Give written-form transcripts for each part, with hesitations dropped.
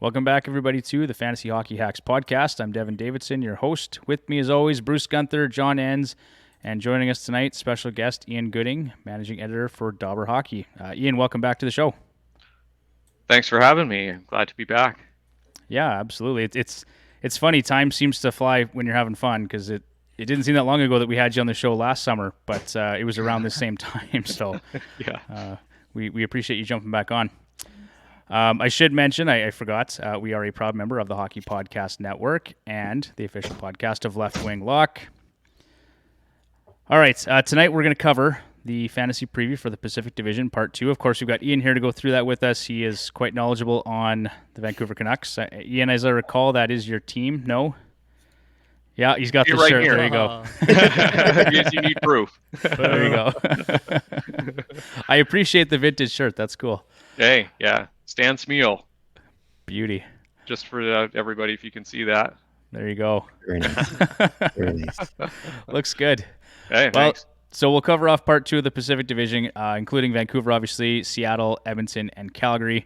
Welcome back, everybody, to the Fantasy Hockey Hacks podcast. I'm Devin Davidson, your host. With me, as always, Bruce Gunther, John Enns, and joining us tonight, special guest Ian Gooding, managing editor for Dobber Hockey. Ian, welcome back to the show. Thanks for having me. I'm glad to be back. Yeah, absolutely. It's funny. Time seems to fly when you're having fun because it didn't seem that long ago that we had you on the show last summer, but it was around the same time. So Yeah. We appreciate you jumping back on. I should mention, I forgot, we are a proud member of the Hockey Podcast Network and the official podcast of Left Wing Lock. All right, tonight we're going to cover the fantasy preview for the Pacific Division, Part 2. Of course, we've got Ian here to go through that with us. He is quite knowledgeable on the Vancouver Canucks. Ian, as I recall, that is your team, no? Yeah, he's got the right shirt. here. There you go. In case you need proof. There you go. I appreciate the vintage shirt. That's cool. Hey, yeah. Stan Smeal. Beauty. Just for everybody, if you can see that. There you go. Very nice. Very nice. Looks good. Hey, Well, thanks. so we'll cover off Part 2 of the Pacific Division, including Vancouver, obviously, Seattle, Edmonton, and Calgary.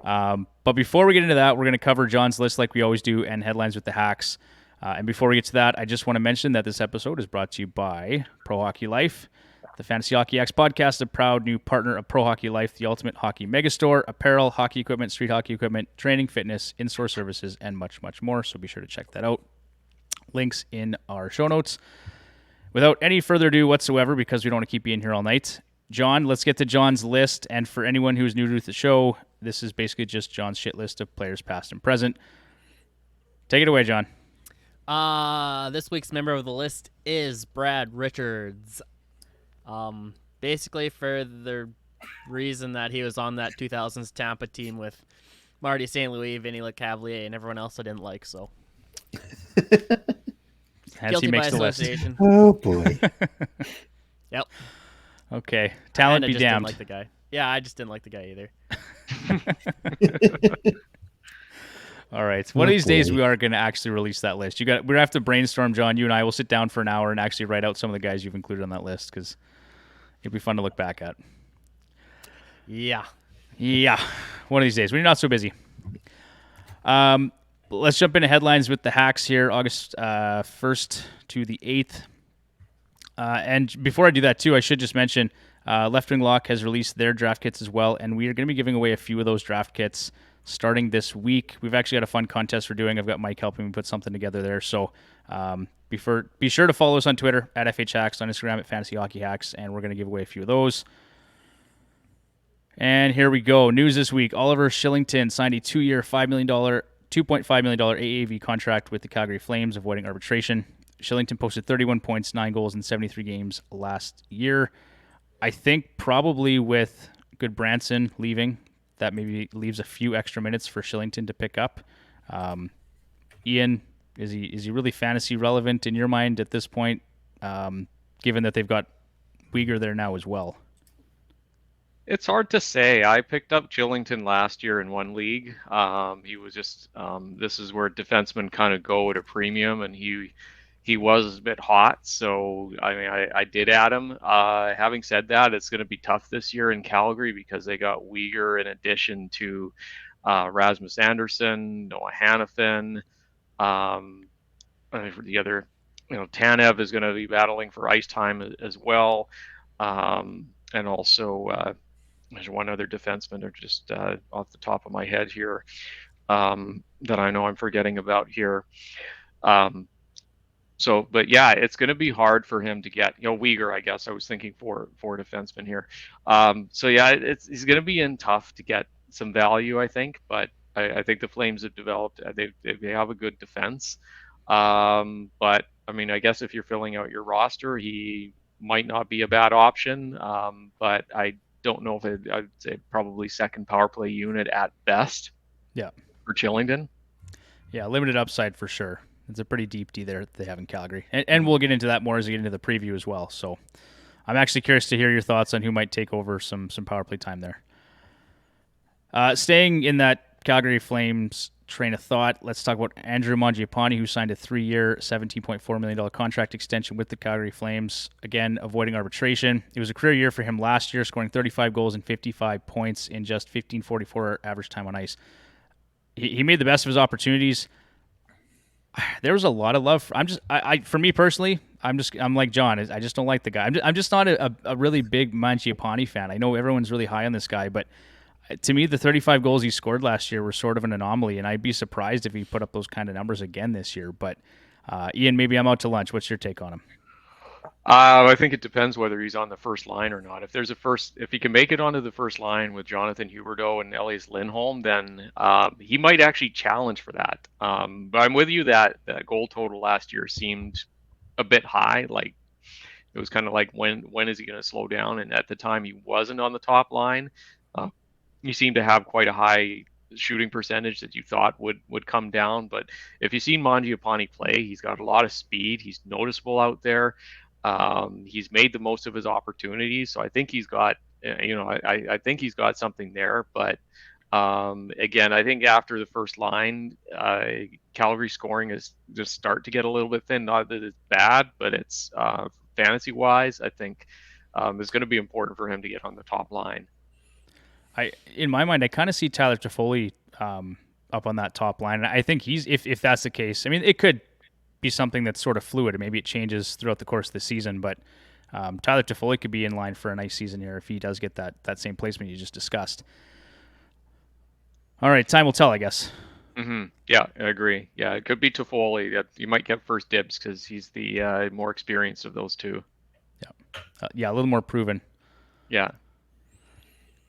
But before we get into that, we're going to cover John's list like we always do and headlines with the Hacks. And before we get to that, I just want to mention that this episode is brought to you by Pro Hockey Life. The Fantasy Hockey Hacks podcast is a proud new partner of Pro Hockey Life, the ultimate hockey megastore, apparel, hockey equipment, street hockey equipment, training, fitness, in-store services, and much, much more. So be sure to check that out. Links in our show notes. Without any further ado whatsoever, because we don't want to keep you in here all night, John, let's get to John's list. And for anyone who's new to the show, this is basically just John's shit list of players past and present. Take it away, John. This week's member of the list is Brad Richards. Basically for the reason that he was on that 2000s Tampa team with Marty St. Louis, Vinny LeCavalier, and everyone else I didn't like, so. Hence he makes the list. Oh, boy. Yep. Okay. Talent and I be just damned. Didn't like the guy. Yeah, I just didn't like the guy either. All right. One of these days we are going to actually release that list. We're going to have to brainstorm, John. You and I will sit down for an hour and actually write out some of the guys you've included on that list because it'd be fun to look back at. Yeah. Yeah. One of these days. We're not so busy. Let's jump into headlines with the Hacks here, August 1st to the 8th. And before I do that, too, I should just mention Left Wing Lock has released their draft kits as well, and we are going to be giving away a few of those draft kits starting this week. We've actually got a fun contest we're doing. I've got Mike helping me put something together there. So be sure to follow us on Twitter at FHHacks, on Instagram at Fantasy Hockey Hacks, and we're going to give away a few of those. And here we go. News this week. Oliver Shillington signed a 2-year, $2.5 million AAV contract with the Calgary Flames, avoiding arbitration. Shillington posted 31 points, 9 goals in 73 games last year. I think probably with Goodbranson leaving, that maybe leaves a few extra minutes for Shillington to pick up. Ian, is he really fantasy relevant in your mind at this point, given that they've got Uyghur there now as well? It's hard to say. I picked up Shillington last year in one league. He was just this is where defensemen kind of go at a premium, and he was a bit hot. So I mean, I did add him. Having said that, it's going to be tough this year in Calgary because they got Uyghur in addition to Rasmus Anderson, Noah Hannafin. The other, Tanev is going to be battling for ice time as well, and also. There's one other defenseman, or just off the top of my head here, that I know I'm forgetting about here. But yeah, it's going to be hard for him to get, Uyghur, I guess I was thinking for defenseman here. So yeah, he's going to be in tough to get some value, I think, but I think the Flames have developed, they have a good defense. But I mean, I guess if you're filling out your roster, he might not be a bad option. But I don't know if I'd say probably second power play unit at best. Yeah. For Shillington. Yeah, limited upside for sure. It's a pretty deep D there that they have in Calgary. And we'll get into that more as we get into the preview as well. So I'm actually curious to hear your thoughts on who might take over some power play time there. Staying in that Calgary Flames train of thought, let's talk about Andrew Mangiapane, who signed a 3-year, $17.4 million contract extension with the Calgary Flames, again, avoiding arbitration. It was a career year for him last year, scoring 35 goals and 55 points in just 15.44 average time on ice. he made the best of his opportunities. There was a lot of love. For me personally, I'm like John. I just don't like the guy. I'm just not a really big Mangiapane fan. I know everyone's really high on this guy, but to me, the 35 goals he scored last year were sort of an anomaly, and I'd be surprised if he put up those kind of numbers again this year. But Ian, maybe I'm out to lunch. What's your take on him? I think it depends whether he's on the first line or not. If he can make it onto the first line with Jonathan Huberdeau and Elias Lindholm, then he might actually challenge for that. But I'm with you that goal total last year seemed a bit high. Like it was kind of like when is he going to slow down? And at the time, he wasn't on the top line. He seemed to have quite a high shooting percentage that you thought would come down. But if you've seen Mangiapane play, he's got a lot of speed. He's noticeable out there. He's made the most of his opportunities, so I think he's got, I think he's got something there. But again, I think after the first line, Calgary scoring is just start to get a little bit thin. Not that it's bad, but it's fantasy-wise, I think it's going to be important for him to get on the top line. In my mind, I kind of see Tyler Toffoli up on that top line, and I think if that's the case. I mean, it could be something that's sort of fluid, and maybe it changes throughout the course of the season. But Tyler Toffoli could be in line for a nice season here if he does get that same placement you just discussed. All right, time will tell, I guess. Mm-hmm. Yeah, I agree. Yeah, it could be Toffoli. You might get first dibs because he's the more experienced of those two. Yeah, a little more proven. Yeah.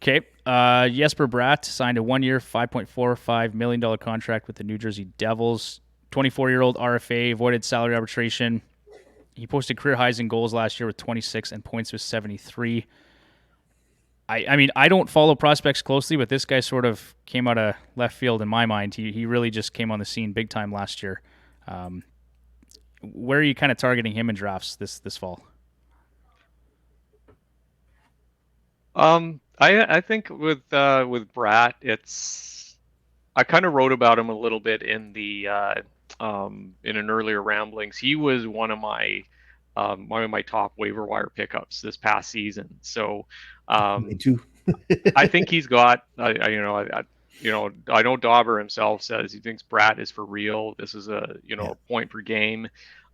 Okay. Jesper Bratt signed a 1-year, $5.45 million contract with the New Jersey Devils. 24-year-old RFA, avoided salary arbitration. He posted career highs in goals last year with 26 and points with 73. I mean, I don't follow prospects closely, but this guy sort of came out of left field in my mind. He really just came on the scene big time last year. Where are you kind of targeting him in drafts this fall? I think with Bratt, I kind of wrote about him a little bit in an earlier ramblings. He was one of my top waiver wire pickups this past season. So Me too. I think he's got I know Dobber himself says he thinks Bratt is for real. This is a point per game.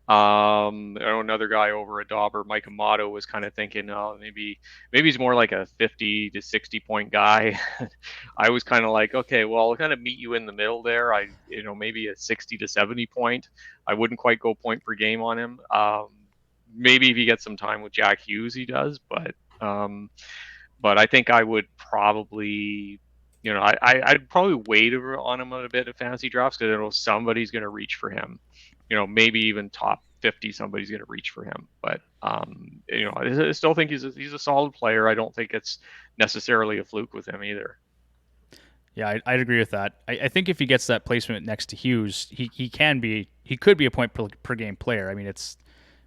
I know another guy over at Dobber, Mike Amato, was kind of thinking, maybe he's more like a 50 to 60 point guy. I was kind of like, okay, well, I'll kind of meet you in the middle there. Maybe a 60 to 70 point. I wouldn't quite go point per game on him. Maybe if he gets some time with Jack Hughes, he does. But I think I would probably, I'd probably wait on him a bit of fantasy drafts because I know somebody's going to reach for him. Maybe even top 50, somebody's going to reach for him. But I still think he's a solid player. I don't think it's necessarily a fluke with him either. Yeah, I'd agree with that. I think if he gets that placement next to Hughes, he could be a point per game player. I mean, it's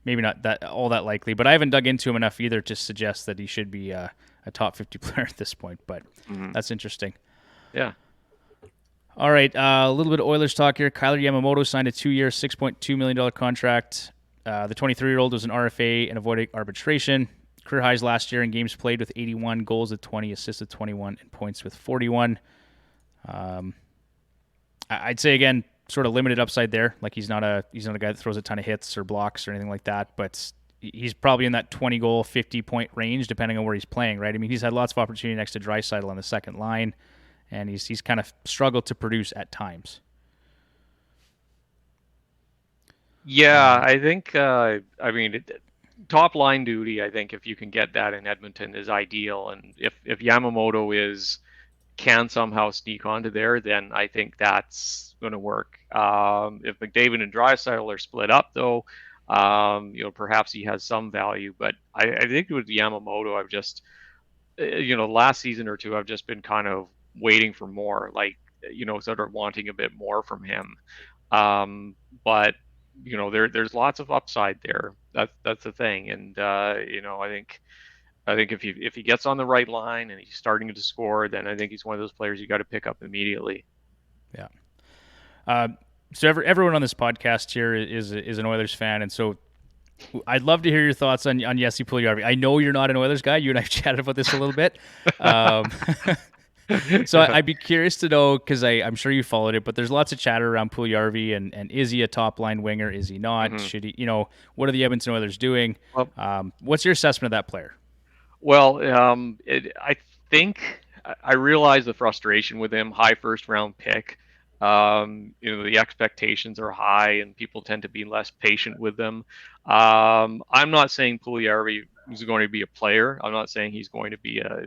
maybe not all that likely, but I haven't dug into him enough either to suggest that he should be a top 50 player at this point. But That's interesting. Yeah. All right, a little bit of Oilers talk here. Kyler Yamamoto signed a 2-year, $6.2 million contract. The 23-year-old was an RFA and avoided arbitration. Career highs last year in games played with 81, goals at 20, assists at 21, and points with 41. I'd say, again, sort of limited upside there. Like he's not a guy that throws a ton of hits or blocks or anything like that, but he's probably in that 20-goal, 50-point range, depending on where he's playing, right? I mean, he's had lots of opportunity next to Draisaitl on the second line, and he's kind of struggled to produce at times. Yeah, I think, top line duty, I think if you can get that in Edmonton is ideal. And if Yamamoto can somehow sneak onto there, then I think that's going to work. If McDavid and Draisaitl are split up, though, perhaps he has some value. But I think with Yamamoto, I've just, last season or two, I've just been kind of waiting for more, sort of wanting a bit more from him. But there's lots of upside there. That's the thing. And I think if he gets on the right line and he's starting to score, then I think he's one of those players you got to pick up immediately. Yeah. So everyone on this podcast here is an Oilers fan, and so I'd love to hear your thoughts on Jesse Puljujarvi. I know you're not an Oilers guy. You and I have chatted about this a little bit. So I'd be curious to know, because I'm sure you followed it, but there's lots of chatter around Puljujarvi and is he a top line winger? Is he not? Mhm. Should he? What are the Edmonton Oilers doing? Well, What's your assessment of that player? Well, I think I realize the frustration with him. High first round pick. The expectations are high, and people tend to be less patient with them. I'm not saying Puljujarvi is going to be a player. I'm not saying he's going to be a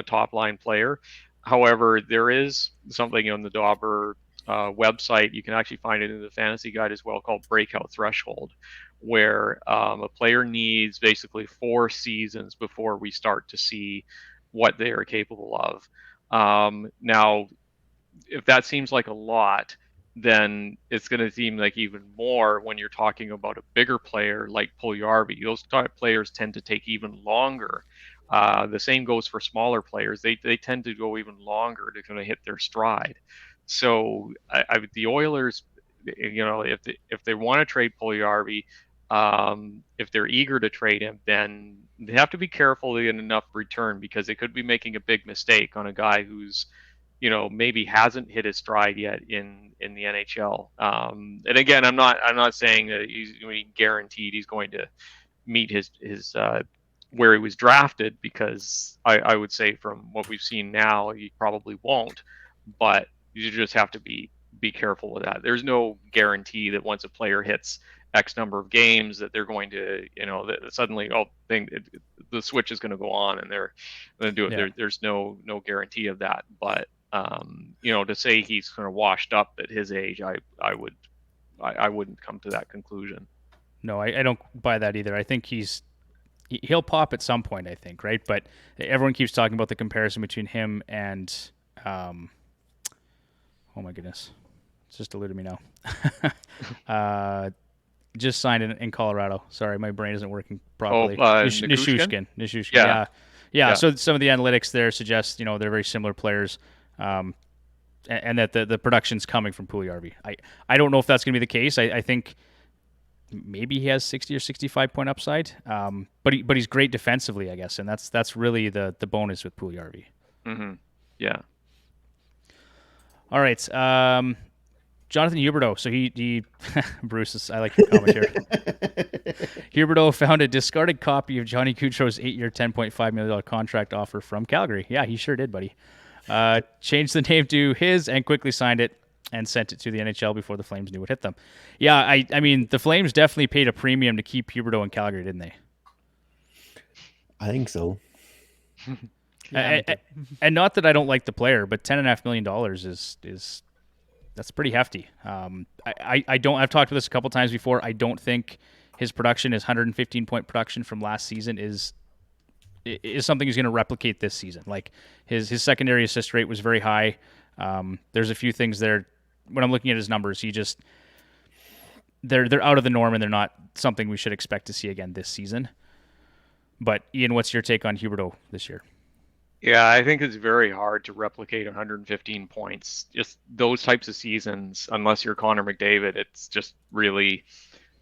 top line player. However, there is something on the Dobber website. You can actually find it in the fantasy guide as well, called breakout threshold, where a player needs basically 4 seasons before we start to see what they are capable of. Now, if that seems like a lot, then it's going to seem like even more when you're talking about a bigger player like Puljujarvi. Those type players tend to take even longer. The same goes for smaller players. They tend to go even longer to kind of hit their stride. So the Oilers, if they want to trade Puljujarvi, if they're eager to trade him, then they have to be careful to get enough return, because they could be making a big mistake on a guy who's maybe hasn't hit his stride yet in the NHL. And again, I'm not saying that he's guaranteed he's going to meet his where he was drafted, because I would say from what we've seen now, he probably won't. But you just have to be careful with that. There's no guarantee that once a player hits X number of games that they're going to, that suddenly, the switch is going to go on and they're going to do it. Yeah. There's no guarantee of that. But to say he's kind of washed up at his age, I wouldn't come to that conclusion. No, I don't buy that either. I think he'll pop at some point, I think, right? But everyone keeps talking about the comparison between him and, oh my goodness, it's just eluded me now. Just signed in Colorado. Sorry, my brain isn't working properly. Nichushkin? Nichushkin. Yeah. So some of the analytics there suggest, they're very similar players, and that the production's coming from Puljujarvi. I don't know if that's going to be the case. I think maybe he has 60 or 65 point upside, but he's great defensively, I guess, and that's really the bonus with Puljujarvi. Mm-hmm. Yeah. All right. Jonathan Huberdeau. So he Bruce, I like your comment here. Huberdeau found a discarded copy of Johnny Gaudreau's 8-year, $10.5 million contract offer from Calgary. Yeah, he sure did, buddy. Changed the name to his and quickly signed it and sent it to the NHL before the Flames knew what hit them. Yeah, I mean, the Flames definitely paid a premium to keep Huberdeau in Calgary, didn't they? I think so. And not that I don't like the player, but $10.5 million is that's pretty hefty. I've talked about this a couple times before. I don't think his production, his 115 point production from last season, is something he's going to replicate this season. Like his secondary assist rate was very high. There's a few things there. When I'm looking at his numbers, they're out of the norm, and they're not something we should expect to see again this season. But Ian, what's your take on Huberdeau this year? Yeah, I think it's very hard to replicate 115 points. Just those types of seasons, unless you're Connor McDavid, it's just really,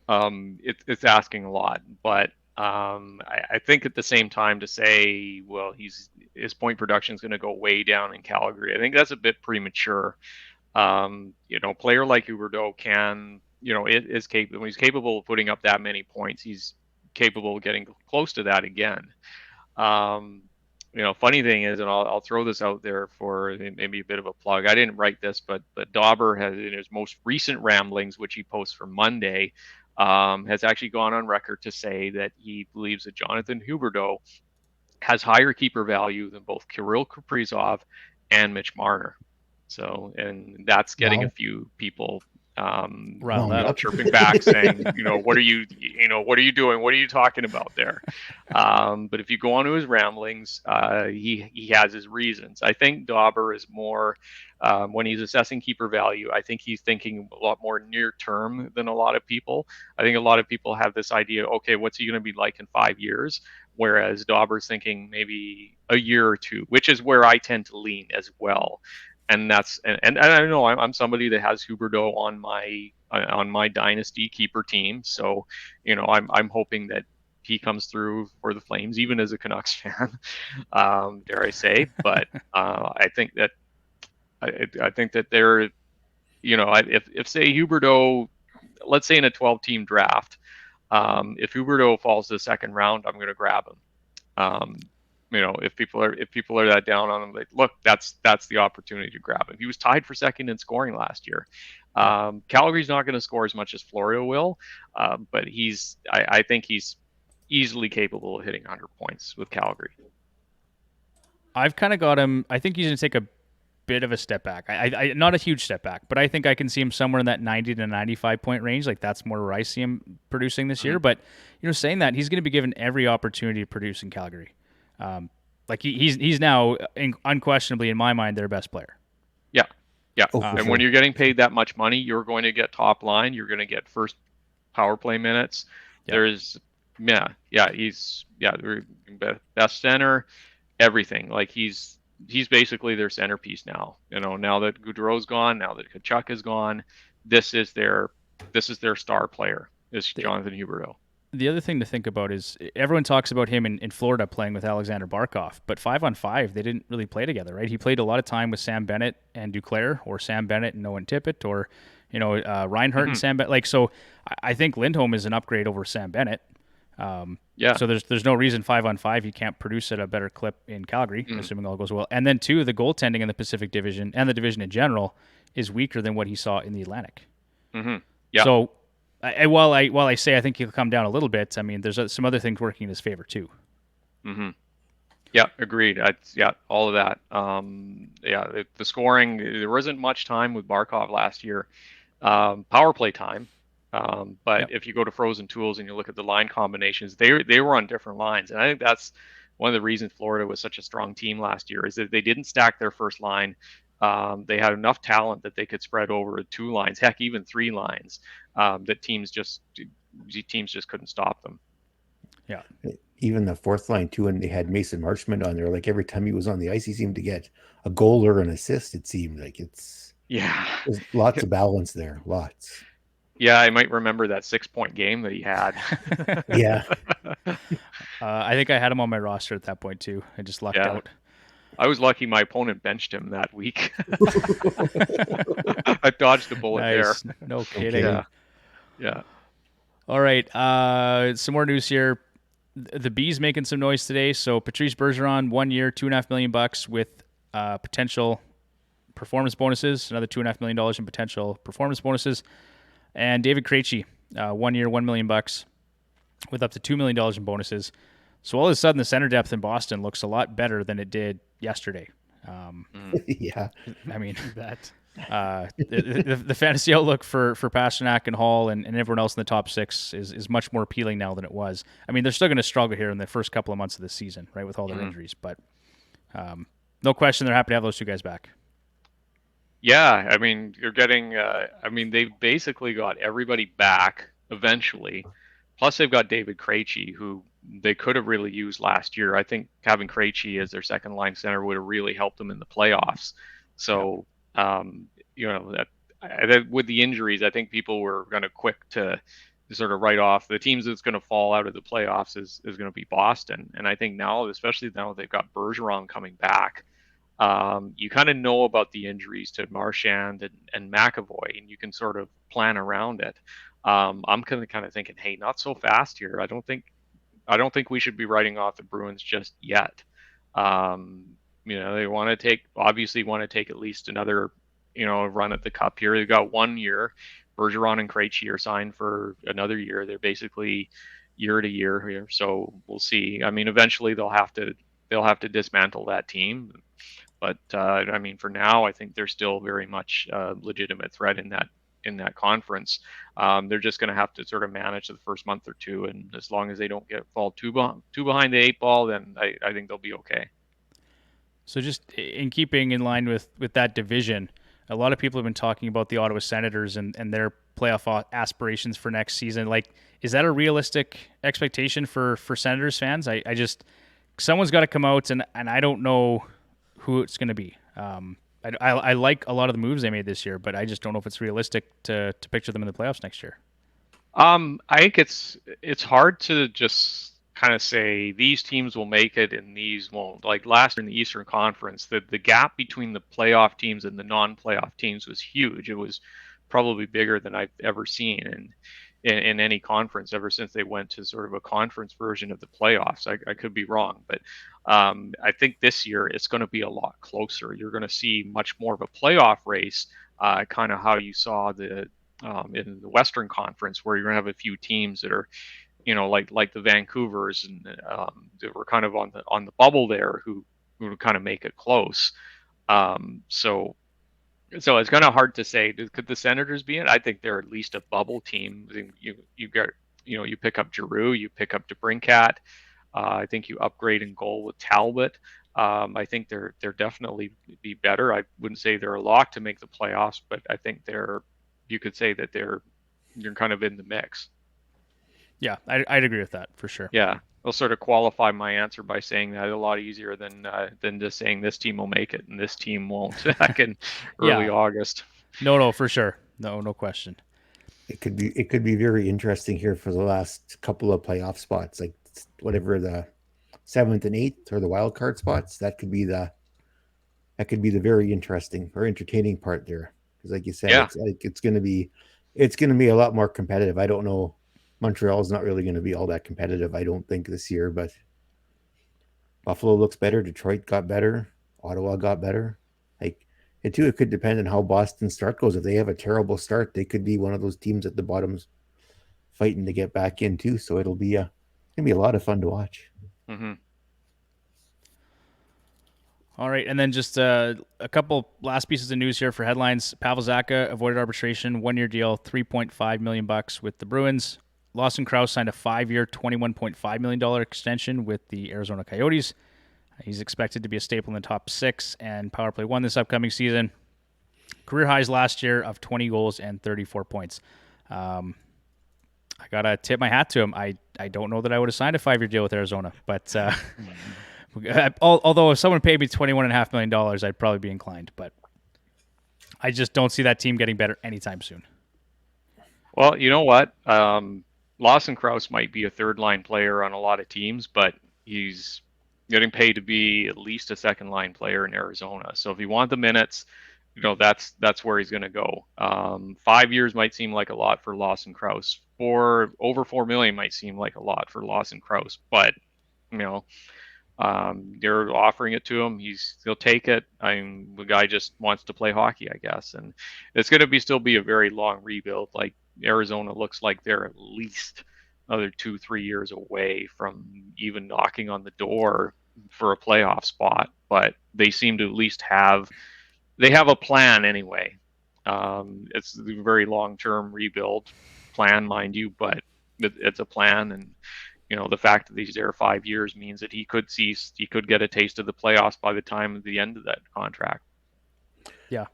it's asking a lot. But I think at the same time to say, well, his point production is going to go way down in Calgary, I think that's a bit premature. Player like Huberdeau can, is capable. When he's capable of putting up that many points, he's capable of getting close to that again. Funny thing is, and I'll throw this out there for maybe a bit of a plug. I didn't write this, but Dobber has, in his most recent ramblings, which he posts for Monday, has actually gone on record to say that he believes that Jonathan Huberdeau has higher keeper value than both Kirill Kaprizov and Mitch Marner. So, and that's getting a few people chirping back, saying, what are you doing? What are you talking about there? But if you go on to his ramblings, he has his reasons. I think Dobber is more, when he's assessing keeper value, I think he's thinking a lot more near term than a lot of people. I think a lot of people have this idea, okay, what's he going to be like in 5 years? Whereas Dobber's thinking maybe a year or two, which is where I tend to lean as well. And that's and I know I'm somebody that has Huberdeau on my dynasty keeper team, so I'm hoping that he comes through for the Flames, even as a Canucks fan, dare I say. But I think that they're, if say Huberdeau, let's say in a 12-team draft, if Huberdeau falls to the second round, I'm going to grab him. If people are that down on him, like, look, that's the opportunity to grab him. He was tied for second in scoring last year. Calgary's not going to score as much as Florida will, but I think he's easily capable of hitting 100 points with Calgary. I've kind of got him. I think he's going to take a bit of a step back. I not a huge step back, but I think I can see him somewhere in that 90 to 95 point range. Like, that's more where I see him producing this year. But saying that, he's going to be given every opportunity to produce in Calgary. Like, he's now unquestionably, in my mind, their best player. Yeah. And when you're getting paid that much money, you're going to get top line. You're going to get first power play minutes. He's the best center, everything. Like, he's basically their centerpiece now. Now that Gaudreau's gone, now that Tkachuk is gone, this is their star player, is Jonathan Huberdeau. The other thing to think about is everyone talks about him in Florida playing with Alexander Barkov, but 5-on-5, they didn't really play together, right? He played a lot of time with Sam Bennett and Duclair, or Sam Bennett and Owen Tippett, or Reinhart and Sam Bennett. Like, so I think Lindholm is an upgrade over Sam Bennett. So there's no reason 5-on-5 he can't produce at a better clip in Calgary, assuming all goes well. And then two, the goaltending in the Pacific Division and the division in general is weaker than what he saw in the Atlantic. Yeah. So while I say I think he'll come down a little bit, I mean, there's some other things working in his favor too. Yeah, agreed. All of that. The scoring, there wasn't much time with Barkov last year. Power play time. But if you go to Frozen Tools and you look at the line combinations, they were on different lines. And I think that's one of the reasons Florida was such a strong team last year, is that they didn't stack their first line. They had enough talent that they could spread over 2 lines, heck, even 3 lines, that teams just couldn't stop them. Yeah. Even the fourth line too, and they had Mason Marchment on there. Like, every time he was on the ice, he seemed to get a goal or an assist. It seemed like there's lots of balance there. Lots. Yeah, I might remember that 6-point game that he had. Yeah. I think I had him on my roster at that point too. I just lucked out. I was lucky my opponent benched him that week. I dodged a bullet there. No kidding. Yeah. All right. Some more news here. The Bees making some noise today. So Patrice Bergeron, 1 year, $2.5 million with potential performance bonuses. Another $2.5 million in potential performance bonuses. And David Krejci, 1 year, $1 million with up to $2 million in bonuses. So all of a sudden, the center depth in Boston looks a lot better than it did yesterday. Yeah. I mean, the fantasy outlook for Pasternak and Hall and everyone else in the top 6 is much more appealing now than it was. I mean, they're still going to struggle here in the first couple of months of the season, right, with all their injuries. But no question, they're happy to have those 2 guys back. Yeah, I mean, you're getting. They've basically got everybody back eventually. Plus, they've got David Krejci, who they could have really used last year. I think having Krejci as their second line center would have really helped them in the playoffs. So, that with the injuries, I think people were going to quick to sort of write off the teams that's going to fall out of the playoffs is going to be Boston. And I think now, especially now they've got Bergeron coming back, you kind of know about the injuries to Marchand and McAvoy, and you can sort of plan around it. I'm kind of thinking, hey, not so fast here. I don't think we should be writing off the Bruins just yet. They obviously want to take at least another, run at the cup here. They've got 1 year. Bergeron and Krejci are signed for another year. They're basically year to year here. So we'll see. I mean, eventually they'll have to dismantle that team. But for now, I think they're still very much a legitimate threat in that conference. They're just going to have to sort of manage the first month or 2, and as long as they don't fall too behind the 8 ball, then I think they'll be okay. So just in keeping in line with that division, a lot of people have been talking about the Ottawa Senators and their playoff aspirations for next season. Like, is that a realistic expectation for Senators fans? I just, someone's got to come out, and I don't know who it's going to be. I like a lot of the moves they made this year, but I just don't know if it's realistic to picture them in the playoffs next year. I think it's hard to just kind of say these teams will make it and these won't. Like last year in the Eastern Conference, the gap between the playoff teams and the non-playoff teams was huge. It was probably bigger than I've ever seen in any conference ever since they went to sort of a conference version of the playoffs. I could be wrong, but I think this year it's going to be a lot closer. You're going to see much more of a playoff race, kind of how you saw in the Western Conference, where you're going to have a few teams that are, like the Vancouvers and that were kind of on the bubble there, who kind of make it close. So it's kind of hard to say. Could the Senators be in? I think they're at least a bubble team. You get, you pick up Giroux, you pick up DeBrincat. I think you upgrade in goal with Talbot. I think they're definitely be better. I wouldn't say they're a lock to make the playoffs, but I think you could say that you're kind of in the mix. Yeah, I'd agree with that for sure. Yeah, I'll sort of qualify my answer by saying that a lot easier than just saying this team will make it and this team won't back in early August. No, for sure. No question. It could be very interesting here for the last couple of playoff spots, like whatever the 7th and 8th or the wild card spots. That could be the very interesting or entertaining part there, because like you said, it's going to be a lot more competitive. I don't know. Montreal's not really going to be all that competitive, I don't think, this year, but Buffalo looks better. Detroit got better. Ottawa got better. It could depend on how Boston's start goes. If they have a terrible start, they could be one of those teams at the bottom's fighting to get back in too. So it'll be a lot of fun to watch. Mm-hmm. All right, and then just a couple last pieces of news here for headlines. Pavel Zacha avoided arbitration, 1-year deal, $3.5 million with the Bruins. Lawson Krause signed a 5-year, $21.5 million extension with the Arizona Coyotes. He's expected to be a staple in the top 6 and power play 1 this upcoming season. Career highs last year of 20 goals and 34 points. I got to tip my hat to him. I don't know that I would have signed a 5-year deal with Arizona, but although if someone paid me $21.5 million, I'd probably be inclined. But I just don't see that team getting better anytime soon. Well, you know what? Lawson Krause might be a third-line player on a lot of teams, but he's getting paid to be at least a second-line player in Arizona. So if you want the minutes, that's where he's going to go. 5 years might seem like a lot for Lawson Krause. Over $4 million might seem like a lot for Lawson Krause, but they're offering it to him. He'll take it. The guy just wants to play hockey, I guess, and it's going to still be a very long rebuild. Like Arizona looks like they're at least another 2-3 years away from even knocking on the door for a playoff spot, but they seem to at least have a plan anyway. It's a very long-term rebuild plan, mind you, but it's a plan, and the fact that he's there 5 years means that he could get a taste of the playoffs by the time of the end of that contract. Yeah.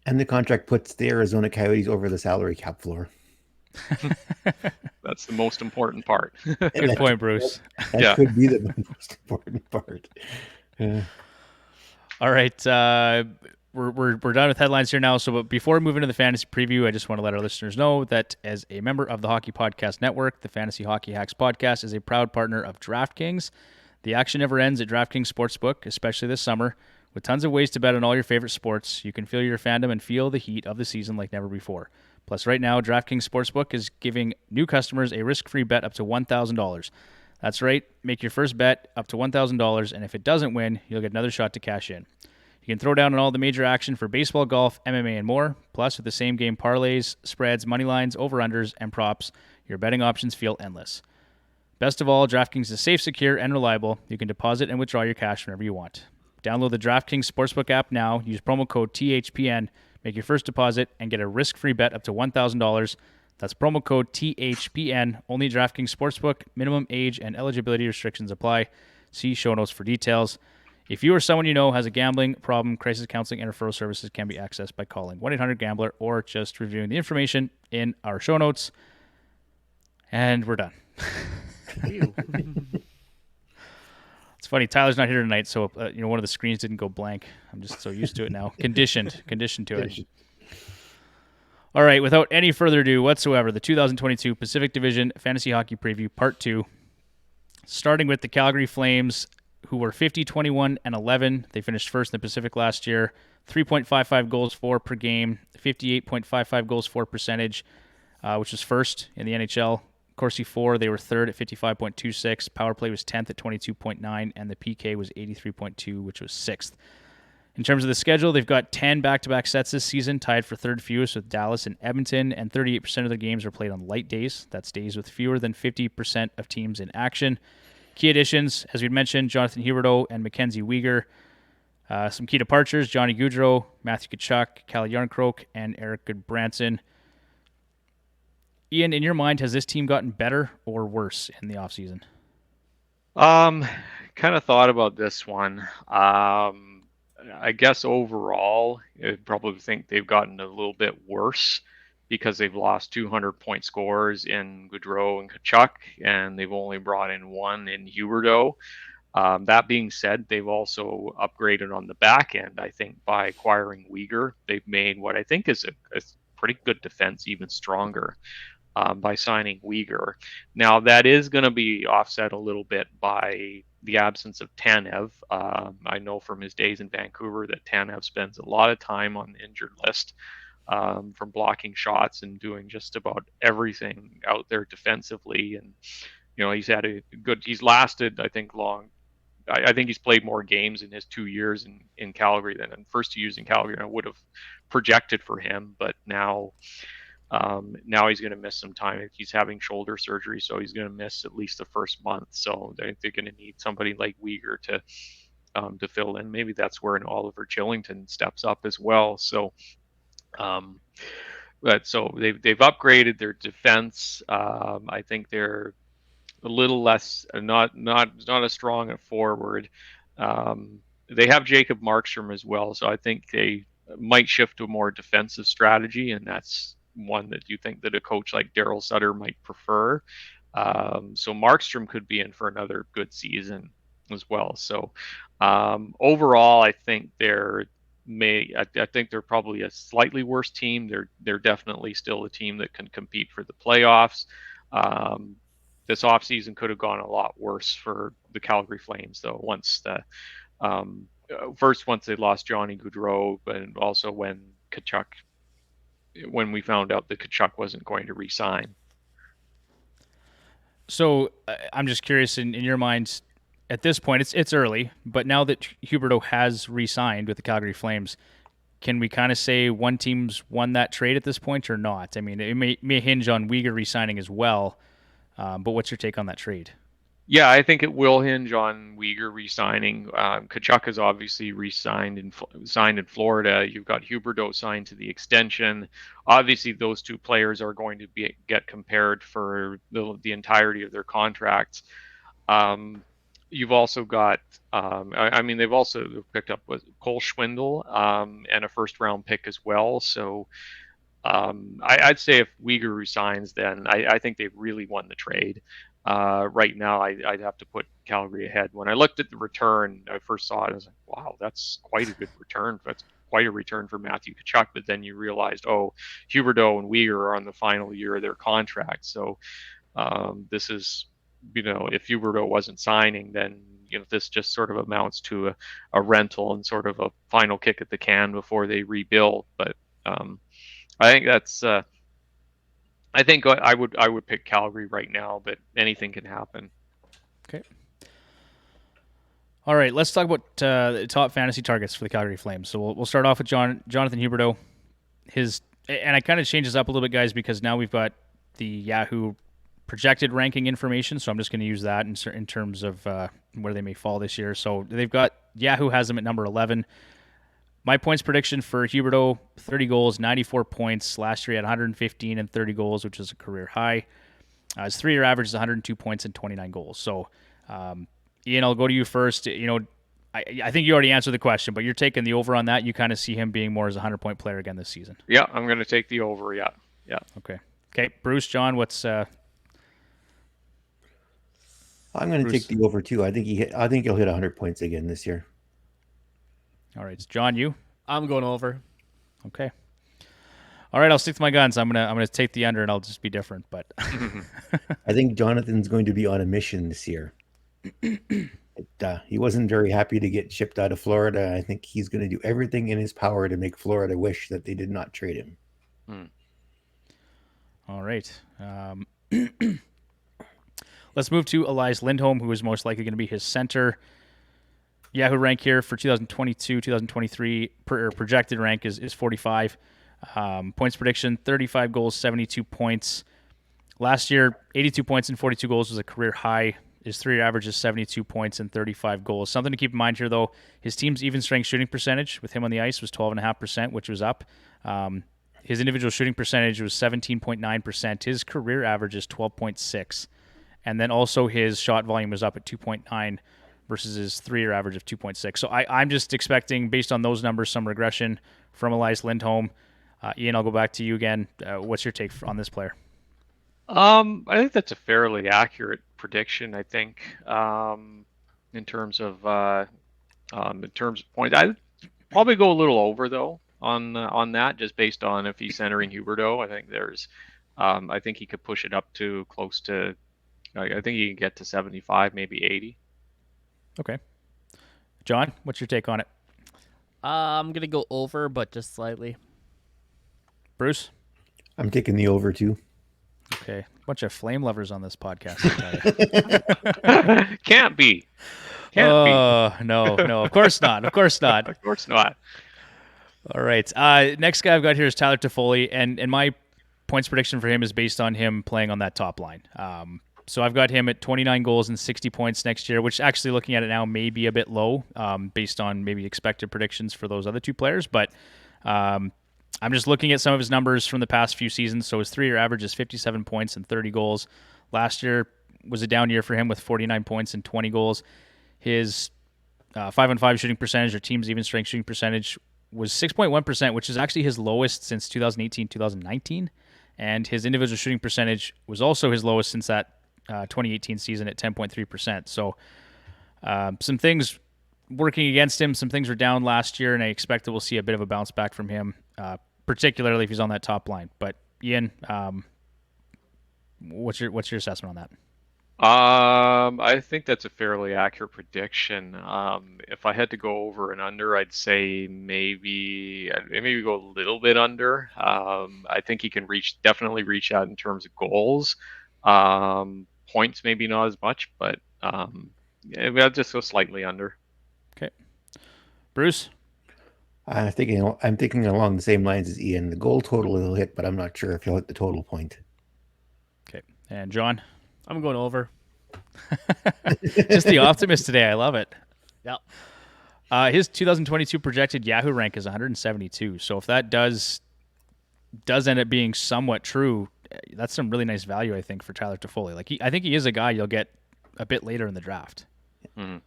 And the contract puts the Arizona Coyotes over the salary cap floor. That's the most important part. Good point, Bruce. That could be the most important part. All right. We're done with headlines here now. So but before we move into the fantasy preview, I just want to let our listeners know that as a member of the Hockey Podcast Network, the Fantasy Hockey Hacks podcast is a proud partner of DraftKings. The action never ends at DraftKings Sportsbook, especially this summer. With tons of ways to bet on all your favorite sports, you can feel your fandom and feel the heat of the season like never before. Plus, right now, DraftKings Sportsbook is giving new customers a risk-free bet up to $1,000. That's right. Make your first bet up to $1,000, and if it doesn't win, you'll get another shot to cash in. You can throw down on all the major action for baseball, golf, MMA, and more. Plus, with the same game parlays, spreads, money lines, over-unders, and props, your betting options feel endless. Best of all, DraftKings is safe, secure, and reliable. You can deposit and withdraw your cash whenever you want. Download the DraftKings Sportsbook app now. Use promo code THPN. Make your first deposit and get a risk-free bet up to $1,000. That's promo code THPN. Only DraftKings Sportsbook. Minimum age and eligibility restrictions apply. See show notes for details. If you or someone you know has a gambling problem, crisis counseling and referral services can be accessed by calling 1-800-GAMBLER or just reviewing the information in our show notes. And we're done. It's funny, Tyler's not here tonight, so one of the screens didn't go blank. I'm just so used to it now. Conditioned to it. All right, without any further ado whatsoever, the 2022 Pacific Division Fantasy Hockey Preview Part 2. starting with the Calgary Flames, who were 50, 21, and 11. They finished first in the Pacific last year. 3.55 goals for per game, 58.55 goals for percentage, which was first in the NHL. Corsi 4, they were third at 55.26. Power play was 10th at 22.9, and the PK was 83.2, which was 6th. In terms of the schedule, they've got 10 back-to-back sets this season, tied for third fewest with Dallas and Edmonton, and 38% of their games are played on light days. That's days with fewer than 50% of teams in action. Key additions, as we mentioned, Jonathan Huberdeau and Mackenzie Weegar. Some key departures, Johnny Gaudreau, Matthew Tkachuk, Kalle Järnkrok, and Eric Goodbranson. Ian, in your mind, has this team gotten better or worse in the offseason? Kind of thought about this one. I guess overall, I probably think they've gotten a little bit worse because they've lost 200-point scorers in Gaudreau and Tkachuk, and they've only brought in one in Huberdeau. That being said, they've also upgraded on the back end, I think, by acquiring Weegar. They've made what I think is a pretty good defense even stronger by signing Weegar. Now, that is going to be offset a little bit by the absence of Tanev. I know from his days in Vancouver that Tanev spends a lot of time on the injured list, from blocking shots and doing just about everything out there defensively. And, he's lasted, I think, long. I think he's played more games in his 2 years in Calgary than in first 2 years in Calgary I would have projected for him. But now he's going to miss some time. He's having shoulder surgery, so he's going to miss at least the first month. So they're going to need somebody like Weegar to fill in. Maybe that's where an Oliver Chillington steps up as well. So, so they've upgraded their defense. I think they're a little less, not as strong at forward. They have Jacob Markstrom as well, so I think they might shift to a more defensive strategy, and that's one that you think that a coach like Daryl Sutter might prefer. So Markstrom could be in for another good season as well. So overall, I think I think they're probably a slightly worse team. They're definitely still a team that can compete for the playoffs. This offseason could have gone a lot worse for the Calgary Flames, though, once they lost Johnny Gaudreau, but also when we found out that Tkachuk wasn't going to re-sign. So I'm just curious, in your mind, at this point, it's early, but now that Huberdeau has re-signed with the Calgary Flames, can we kind of say one team's won that trade at this point or not? I mean, it may hinge on Weegar re-signing as well, but what's your take on that trade? Yeah, I think it will hinge on Weegar re-signing. Tkachuk has obviously re-signed signed in Florida. You've got Huberdeau signed to the extension. Obviously, those two players are going to get compared for the entirety of their contracts. You've also got, they've also picked up with Cole Schwindel and a first-round pick as well. So I'd say if Weegar resigns, then I think they've really won the trade. Right now, I'd have to put Calgary ahead. When I looked at the return, I first saw it, I was like, wow, that's quite a good return. That's quite a return for Matthew Tkachuk. But then you realized, Huberdeau and Weegar are on the final year of their contract. So this is, if Huberdeau wasn't signing, then this just sort of amounts to a rental and sort of a final kick at the can before they rebuild. But I think that's. I think I would pick Calgary right now, but anything can happen. Okay. All right, let's talk about the top fantasy targets for the Calgary Flames. So we'll start off with Jonathan Huberdeau. And I kind of change this up a little bit, guys, because now we've got the Yahoo projected ranking information. So I'm just going to use that in terms of where they may fall this year. So they've got Yahoo has them at number 11. My points prediction for Huberdeau, 30 goals, 94 points. Last year he had 115 and 30 goals, which is a career high. His 3-year average is 102 points and 29 goals. So, Ian, I'll go to you first. I think you already answered the question, but you're taking the over on that. You kind of see him being more as a 100-point player again this season. Yeah, I'm going to take the over, yeah. Okay, Bruce, John, what's... I'm going to take the over, too. I think he'll hit 100 points again this year. All right, John, you? I'm going over. Okay. All right, I'll stick to my guns. I'm gonna take the under, and I'll just be different. But I think Jonathan's going to be on a mission this year. He wasn't very happy to get shipped out of Florida. I think he's going to do everything in his power to make Florida wish that they did not trade him. All right. Let's move to Elias Lindholm, who is most likely going to be his center. Yahoo rank here for 2022, 2023, projected rank is 45. Points prediction, 35 goals, 72 points. Last year, 82 points and 42 goals was a career high. His 3-year average is 72 points and 35 goals. Something to keep in mind here, though, his team's even strength shooting percentage with him on the ice was 12.5%, which was up. His individual shooting percentage was 17.9%. His career average is 12.6. And then also his shot volume was up at 2.9 versus his 3-year average of 2.6. So I'm just expecting, based on those numbers, some regression from Elias Lindholm. Ian, I'll go back to you again. What's your take on this player? I think that's a fairly accurate prediction. I think in terms of points, I'd probably go a little over though on that, just based on if he's centering Huberdeau. I think I think he could push it up to close to. I think he can get to 75, maybe 80. Okay. John, what's your take on it? I'm going to go over, but just slightly. Bruce? I'm taking the over too. Okay. Bunch of flame lovers on this podcast. Can't be. No, of course not. Of course not. Of course not. All right. Next guy I've got here is Tyler Toffoli, and my points prediction for him is based on him playing on that top line. So I've got him at 29 goals and 60 points next year, which actually looking at it now may be a bit low based on maybe expected predictions for those other two players. But I'm just looking at some of his numbers from the past few seasons. So his 3-year average is 57 points and 30 goals. Last year was a down year for him with 49 points and 20 goals. His 5-on-5 shooting percentage, or team's even strength shooting percentage, was 6.1%, which is actually his lowest since 2018-2019. And his individual shooting percentage was also his lowest since that 2018 season at 10.3%. So some things working against him. Some things were down last year, and I expect that we'll see a bit of a bounce back from him, particularly if he's on that top line. But Ian, what's your assessment on that? I think that's a fairly accurate prediction. If I had to go over and under, I'd say maybe go a little bit under. I think he can definitely reach out in terms of goals. Points maybe not as much, but I'll just go slightly under. Okay, Bruce. I'm thinking along the same lines as Ian. The goal total he'll hit, but I'm not sure if he'll hit the total point. Okay, and John. I'm going over. Just the optimist today. I love it. Yep. His 2022 projected Yahoo rank is 172. So if that does end up being somewhat true, that's some really nice value, I think, for Tyler Toffoli. I think he is a guy you'll get a bit later in the draft. Mm-hmm.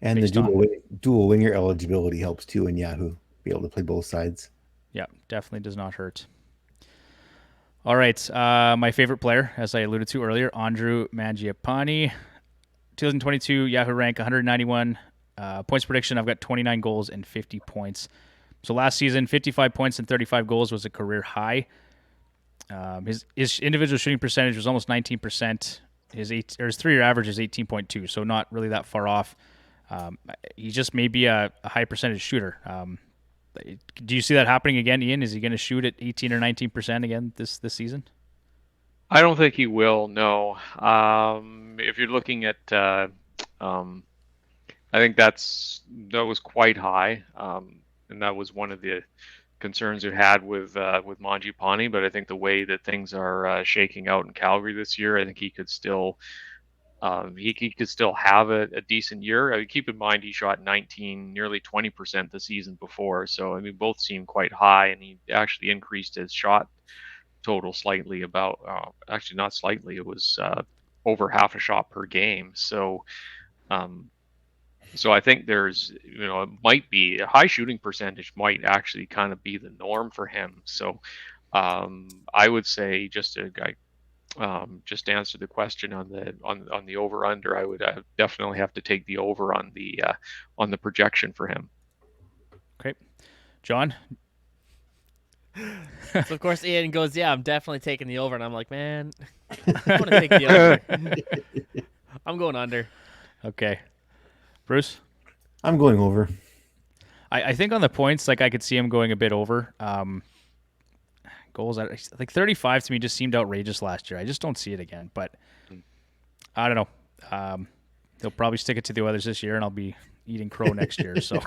And the dual winger eligibility helps too in Yahoo. Be able to play both sides. Yeah, definitely does not hurt. All right, my favorite player, as I alluded to earlier, Andrew Mangiapane. 2022 Yahoo rank 191. Points prediction, I've got 29 goals and 50 points. So last season, 55 points and 35 goals was a career high. His individual shooting percentage was almost 19%. His 3-year average is 18.2, so not really that far off. He just may be a high percentage shooter. Do you see that happening again, Ian? Is he going to shoot at 18 or 19% again this season? I don't think he will. No. If you're looking at, I think that was quite high, and that was one of the concerns we had with Mangiapane. But I think the way that things are shaking out in Calgary this year, I think he could still. He could still have a decent year. I mean, keep in mind he shot 19, nearly 20% the season before. So I mean, both seem quite high, and he actually increased his shot total slightly. Actually, not slightly. It was over half a shot per game. So, I think there's, it might be a high shooting percentage might actually kind of be the norm for him. So, I would say just to answer the question on the over under, I would definitely have to take the over on the projection for him. Okay, John. So of course Ian goes, yeah, I'm definitely taking the over, and I'm like, man, I want to take the over. I'm going under. Okay. Bruce? I'm going over. I think on the points, like I could see him going a bit over. Goals, like 35 to me just seemed outrageous last year. I just don't see it again, but I don't know. They'll probably stick it to the others this year, and I'll be eating crow next year. So,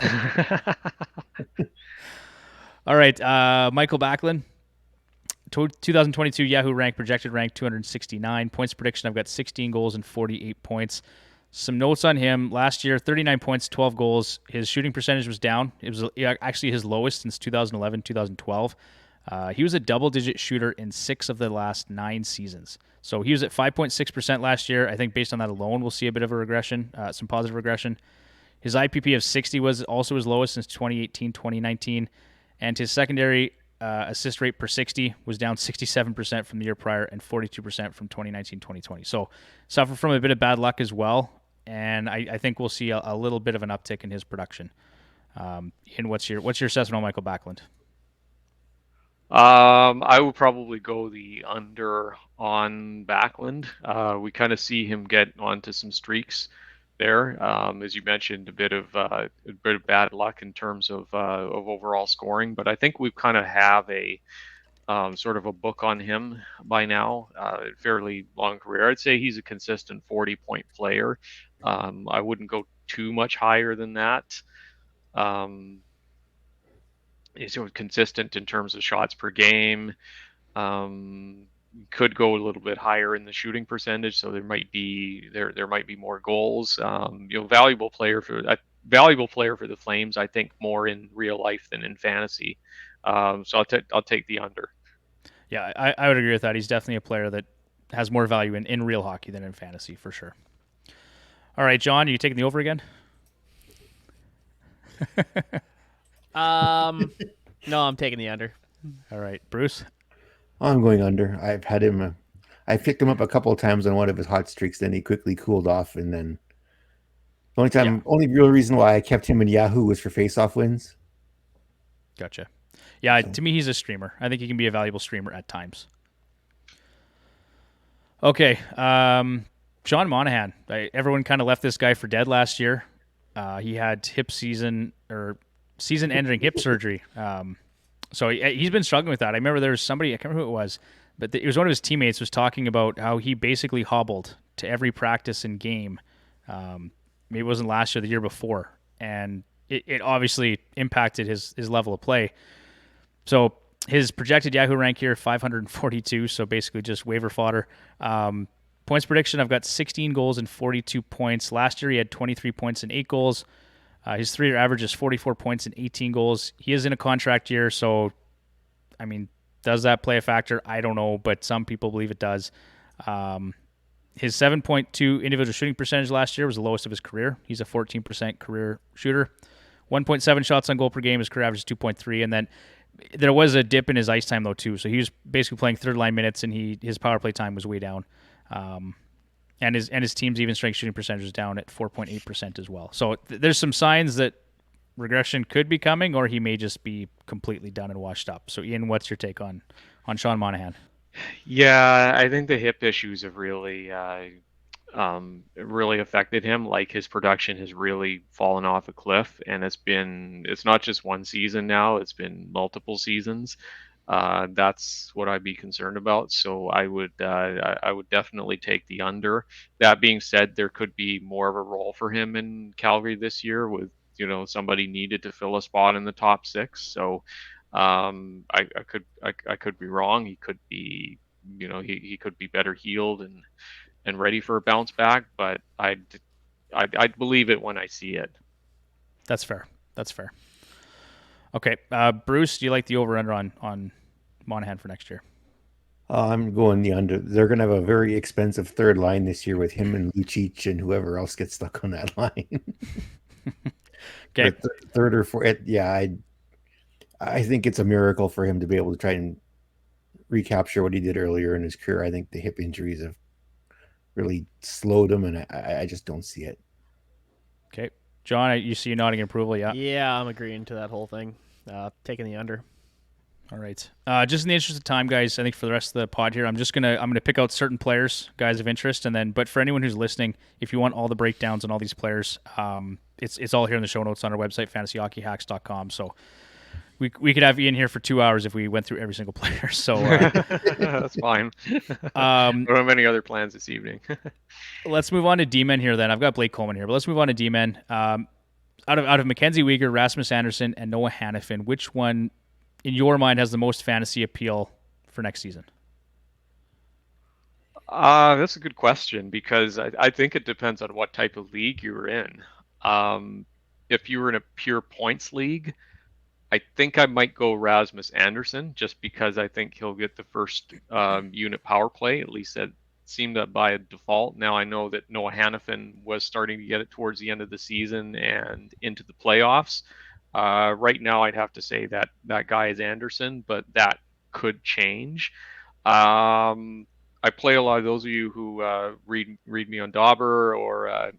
all right, Michael Backlund, 2022 Yahoo projected rank 269 points prediction. I've got 16 goals and 48 points. Some notes on him. Last year, 39 points, 12 goals. His shooting percentage was down. It was actually his lowest since 2011, 2012. He was a double-digit shooter in 6 of the last 9 seasons. So he was at 5.6% last year. I think based on that alone, we'll see a bit of a regression, some positive regression. His IPP of 60 was also his lowest since 2018, 2019. And his secondary assist rate per 60 was down 67% from the year prior and 42% from 2019, 2020. So suffered from a bit of bad luck as well. And I think we'll see a little bit of an uptick in his production. Ian, what's your assessment on Michael Backlund? I would probably go the under on Backlund. We kind of see him get onto some streaks there. As you mentioned, a bit of bad luck in terms of overall scoring, but I think we kind of have a sort of a book on him by now. Fairly long career. I'd say he's a consistent 40-point player. I wouldn't go too much higher than that. He's consistent in terms of shots per game. Could go a little bit higher in the shooting percentage, so there might be more goals. Valuable player for the Flames. I think more in real life than in fantasy. So I'll take the under. Yeah, I would agree with that. He's definitely a player that has more value in real hockey than in fantasy for sure. All right, John, are you taking the over again? No, I'm taking the under. All right, Bruce? I'm going under. I've had him. I picked him up a couple of times on one of his hot streaks. Then he quickly cooled off, and then the only real reason why I kept him in Yahoo was for face-off wins. Gotcha. Yeah, to me, he's a streamer. I think he can be a valuable streamer at times. Okay, Sean Monahan. Everyone kind of left this guy for dead last year. He had season-ending hip surgery. So he's been struggling with that. I remember there was somebody, I can't remember who it was, but it was one of his teammates was talking about how he basically hobbled to every practice and game. Maybe it wasn't last year, the year before. And it obviously impacted his level of play. So his projected Yahoo rank here, 542, so basically just waiver fodder. Points prediction, I've got 16 goals and 42 points. Last year he had 23 points and 8 goals. His 3-year average is 44 points and 18 goals. He is in a contract year, so, I mean, does that play a factor? I don't know, but some people believe it does. His 7.2 individual shooting percentage last year was the lowest of his career. He's a 14% career shooter. 1.7 shots on goal per game. His career average is 2.3, and then there was a dip in his ice time, though, too. So he was basically playing third-line minutes, and his power play time was way down. And his team's even strength shooting percentage is down at 4.8% as well. So there's some signs that regression could be coming, or he may just be completely done and washed up. So Ian, what's your take on Sean Monahan? Yeah, I think the hip issues have really affected him. Like his production has really fallen off a cliff, and it's not just one season now, it's been multiple seasons. That's what I'd be concerned about. So I would definitely take the under. That being said, there could be more of a role for him in Calgary this year with somebody needed to fill a spot in the top 6. So I could be wrong. He could be he could be better healed and ready for a bounce back. But I'd believe it when I see it. That's fair. Okay, Bruce, do you like the over/under on Monahan for next year? I'm going the under. They're going to have a very expensive third line this year with him and Lucic and whoever else gets stuck on that line. Okay, third or fourth. Yeah, I think it's a miracle for him to be able to try and recapture what he did earlier in his career. I think the hip injuries have really slowed him, and I just don't see it. Okay, John, you see you nodding approval, yeah? Yeah, I'm agreeing to that whole thing. Taking the under. All right. Just in the interest of time, guys, I think for the rest of the pod here, I'm gonna pick out certain players, guys of interest, and then. But for anyone who's listening, if you want all the breakdowns on all these players, it's all here in the show notes on our website, fantasyhockeyhacks.com. So we could have Ian here for 2 hours if we went through every single player. So that's fine. I don't have any other plans this evening. Let's move on to D-men here. Then I've got Blake Coleman here, but let's move on to D-men. Out of Mackenzie Weegar, Rasmus Andersson, and Noah Hanifin, which one, in your mind, has the most fantasy appeal for next season? That's a good question, because I think it depends on what type of league you're in. If you were in a pure points league, I think I might go Rasmus Andersson, just because I think he'll get the first unit power play. At least that seemed that by default. Now I know that Noah Hanifin was starting to get it towards the end of the season and into the playoffs. Right now, I'd have to say that that guy is Anderson, but that could change. I play a lot of those of you who read me on Dobber or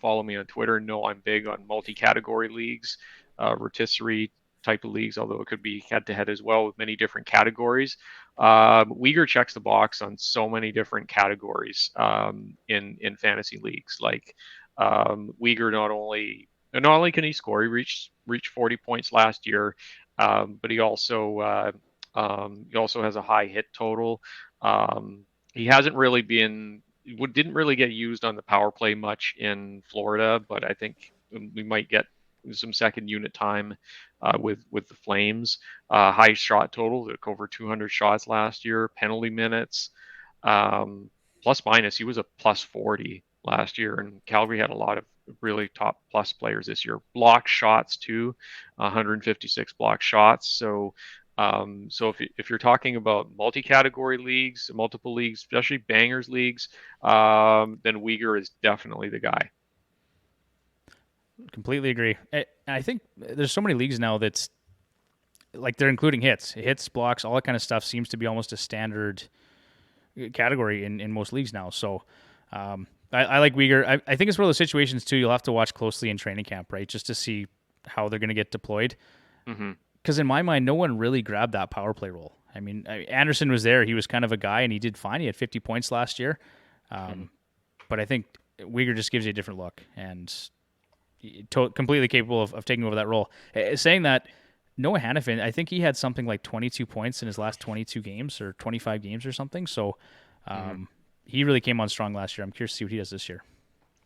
follow me on Twitter know I'm big on multi-category leagues, rotisserie type of leagues, although it could be head-to-head as well with many different categories. Weegar checks the box on so many different categories in fantasy leagues. Like Weegar not only can he score, he reached 40 points last year, but he also has a high hit total. He hasn't really didn't really get used on the power play much in Florida, but I think we might get some second unit time with the Flames. High shot total, like over 200 shots last year. Penalty minutes, plus minus, he was a plus 40 last year, and Calgary had a lot of really top plus players this year. Block shots too, 156 block shots. So if you're talking about multi-category leagues, multiple leagues, especially bangers leagues, then Weegar is definitely the guy. Completely agree. I think there's so many leagues now that's like they're including hits, blocks, all that kind of stuff seems to be almost a standard category in most leagues now. So I like Weegar. I think it's one of those situations too. You'll have to watch closely in training camp, right, just to see how they're going to get deployed. Because in my mind, no one really grabbed that power play role. I mean, Anderson was there. He was kind of a guy, and he did fine. He had 50 points last year. But I think Weegar just gives you a different look and completely capable of taking over that role. Saying that, Noah Hanifin, I think he had something like 22 points in his last 22 games or 25 games or something. So he really came on strong last year. I'm curious to see what he does this year.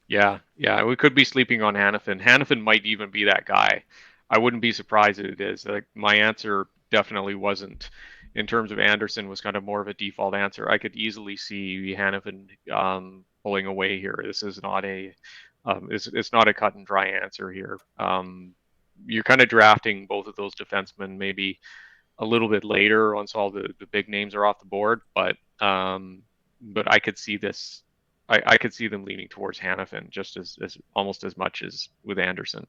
Yeah, we could be sleeping on Hanifin. Hanifin might even be that guy. I wouldn't be surprised if it is. Like, my answer definitely wasn't, in terms of Anderson, was kind of more of a default answer. I could easily see Hanifin pulling away here. This is not it's not a cut and dry answer here. You're kind of drafting both of those defensemen maybe a little bit later once all the big names are off the board, but I could see this. I could see them leaning towards Hanifin just as almost as much as with Anderson.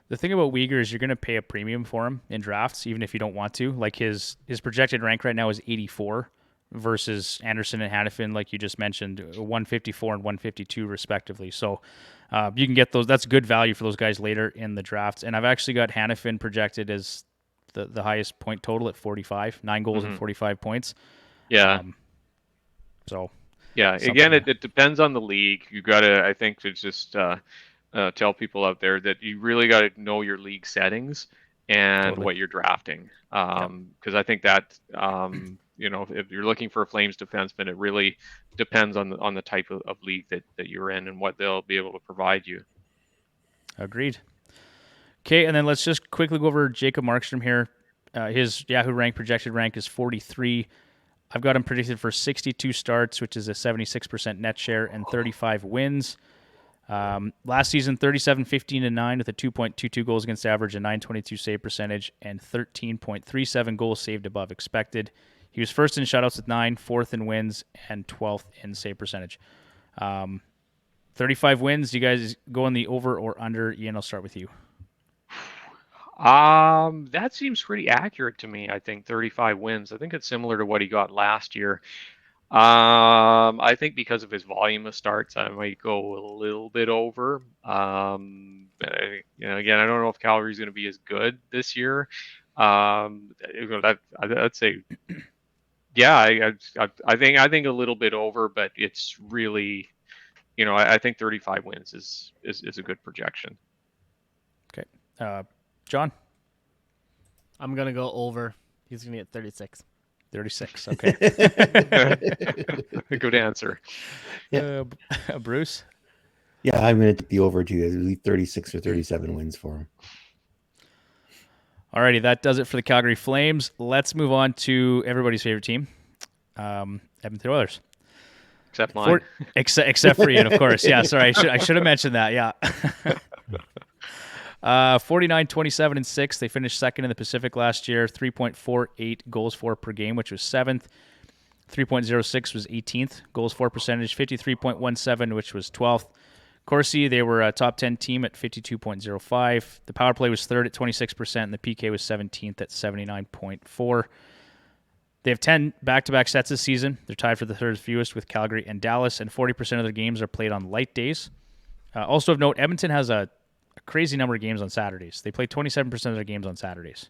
The thing about Weegar is you're going to pay a premium for him in drafts, even if you don't want to. Like his projected rank right now is 84 versus Anderson and Hanifin, like you just mentioned, 154 and 152 respectively. So you can get those. That's good value for those guys later in the drafts. And I've actually got Hanifin projected as the highest point total at 45, 9 goals and 45 points. Yeah. Again, it depends on the league. You got to, I think, to just tell people out there that you really got to know your league settings and what you're drafting. Because I think that if you're looking for a Flames defenseman, it really depends on the type of league that you're in and what they'll be able to provide you. Agreed. Okay, and then let's just quickly go over Jacob Markstrom here. His Yahoo projected rank is 43. I've got him predicted for 62 starts, which is a 76% net share, and 35 wins. Last season, 37-15-9 with a 2.22 goals against average, a 922 save percentage, and 13.37 goals saved above expected. He was first in shutouts with 9, fourth in wins, and 12th in save percentage. 35 wins. Do you guys go in the over or under? Ian, I'll start with you. That seems pretty accurate to me. I think 35 wins. I think it's similar to what he got last year. I think because of his volume of starts, I might go a little bit over. Again, I don't know if Calgary's going to be as good this year. I'd say, yeah, I think a little bit over, but it's really, I think 35 wins is a good projection. Okay. John? I'm going to go over. He's going to get 36. 36. Okay. Good answer. Yeah. Bruce? Yeah, I'm going to be over to at least 36 or 37 wins for him. Alrighty, that does it for the Calgary Flames. Let's move on to everybody's favorite team, Edmonton Oilers. Except mine. Except for Ian, of course. Yeah, sorry, I should have mentioned that. Yeah. 49-27-6. They finished second in the Pacific last year. 3.48 goals for per game, which was 7th. 3.06 was 18th. Goals for percentage, 53.17, which was 12th. Corsi, they were a top 10 team at 52.05. The power play was third at 26%, and the PK was 17th at 79.4. They have 10 back-to-back sets this season. They're tied for the third fewest with Calgary and Dallas, and 40% of their games are played on light days. Also of note, Edmonton has a crazy number of games on Saturdays. They play 27% of their games on Saturdays.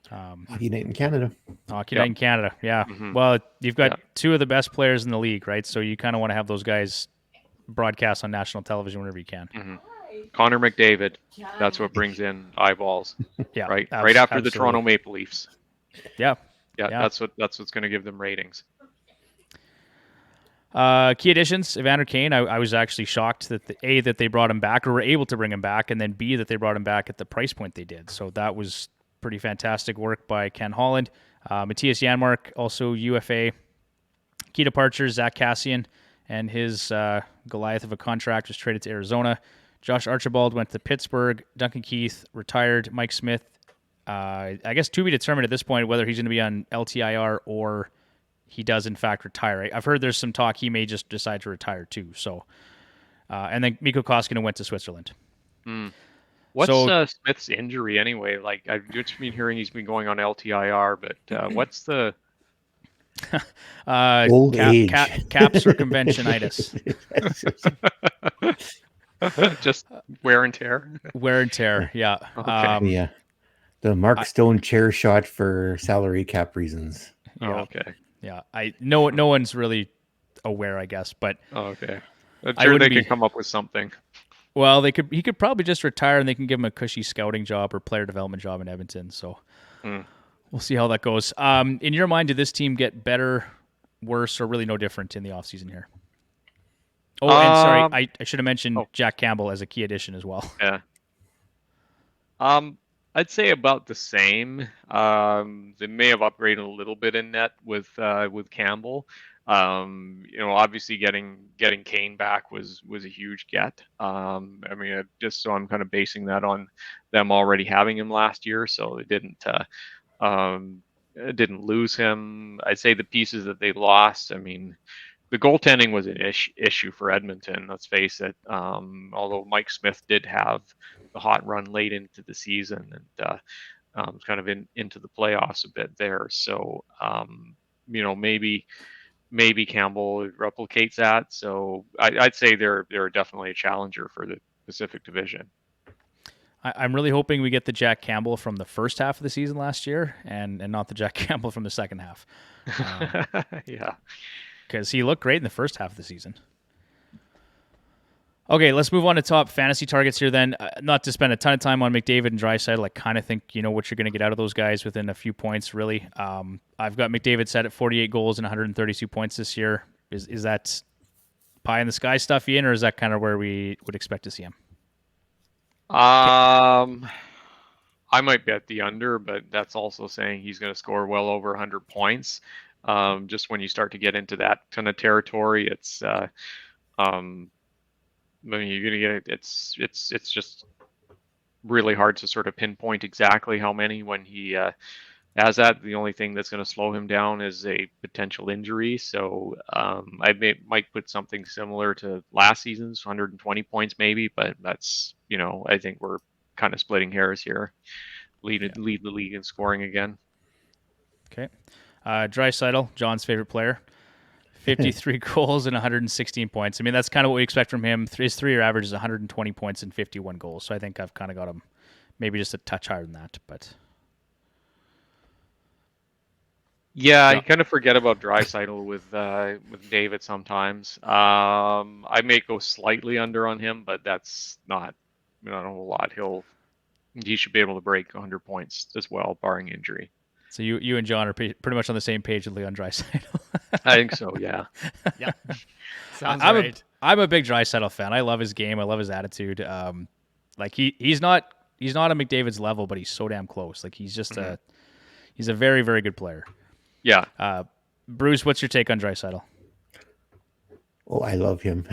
Hockey night in Canada. Hockey night in Canada, yeah. Mm-hmm. Well, you've got two of the best players in the league, right? So you kind of want to have those guys broadcast on national television whenever you can. Mm-hmm. Connor McDavid, that's what brings in eyeballs. Yeah, right after absolutely. The Toronto Maple Leafs. Yeah. That's what's going to give them ratings. Key additions: Evander Kane. I was actually shocked that that they brought him back or were able to bring him back, and then B, that they brought him back at the price point they did. So that was pretty fantastic work by Ken Holland. Matthias Janmark, also UFA. Key departures: Zach Kassian and his Goliath of a contract was traded to Arizona. Josh Archibald went to Pittsburgh. Duncan Keith retired. Mike Smith, I guess to be determined at this point whether he's going to be on LTIR or he does in fact retire. I've heard there's some talk he may just decide to retire too. So, and then Mikko Koskinen went to Switzerland. What's Smith's injury anyway? Like, I've just been hearing he's been going on LTIR, but what's the old age? Cap circumventionitis. Just wear and tear. Wear and tear, yeah. Okay. Yeah, the Mark Stone chair shot for salary cap reasons. Yeah. Oh, okay. Yeah, no one's really aware, I guess, but okay. I'm sure they could come up with something. Well, he could probably just retire, and they can give him a cushy scouting job or player development job in Edmonton. So we'll see how that goes. In your mind, did this team get better, worse, or really no different in the offseason here? Oh, and sorry, I should have mentioned Jack Campbell as a key addition as well. Yeah. I'd say about the same. They may have upgraded a little bit in net with Campbell. Obviously getting Kane back was a huge get. Just so I'm kind of basing that on them already having him last year, so it didn't lose him. I'd say the pieces that they lost, the goaltending was an issue for Edmonton, let's face it. Although Mike Smith did have the hot run late into the season and kind of into the playoffs a bit there. So, maybe Campbell replicates that. So I'd say they're definitely a challenger for the Pacific Division. I'm really hoping we get the Jack Campbell from the first half of the season last year and not the Jack Campbell from the second half. Yeah. Because he looked great in the first half of the season. Okay, let's move on to top fantasy targets here then. Not to spend a ton of time on McDavid and Draisaitl. I kind of think you know what you're going to get out of those guys within a few points, really. I've got McDavid set at 48 goals and 132 points this year. Is that pie in the sky stuff, Ian, or is that kind of where we would expect to see him? I might bet the under, but that's also saying he's going to score well over 100 points. Just when you start to get into that kind of territory, it's you're gonna get it. It's just really hard to sort of pinpoint exactly how many when he has that. The only thing that's going to slow him down is a potential injury. So I might put something similar to last season's 120 points maybe, but that's I think we're kind of splitting hairs here. Lead the league in scoring again. Okay, Draisaitl, John's favorite player. 53 goals and 116 points. That's kind of what we expect from him. His 3-year average is 120 points and 51 goals. So I think I've kind of got him maybe just a touch higher than that. But Yeah, Yeah. you kind of forget about Draisaitl with David sometimes. I may go slightly under on him, but that's not a whole lot. He should be able to break 100 points as well, barring injury. So you and John are pretty much on the same page with Leon Draisaitl. I think so. Yeah. Yeah. Sounds I'm right. I'm a big Draisaitl fan. I love his game. I love his attitude. Like he's not a McDavid's level, but he's so damn close. Like he's just he's a very very good player. Yeah. Bruce, what's your take on Draisaitl? Oh, I love him.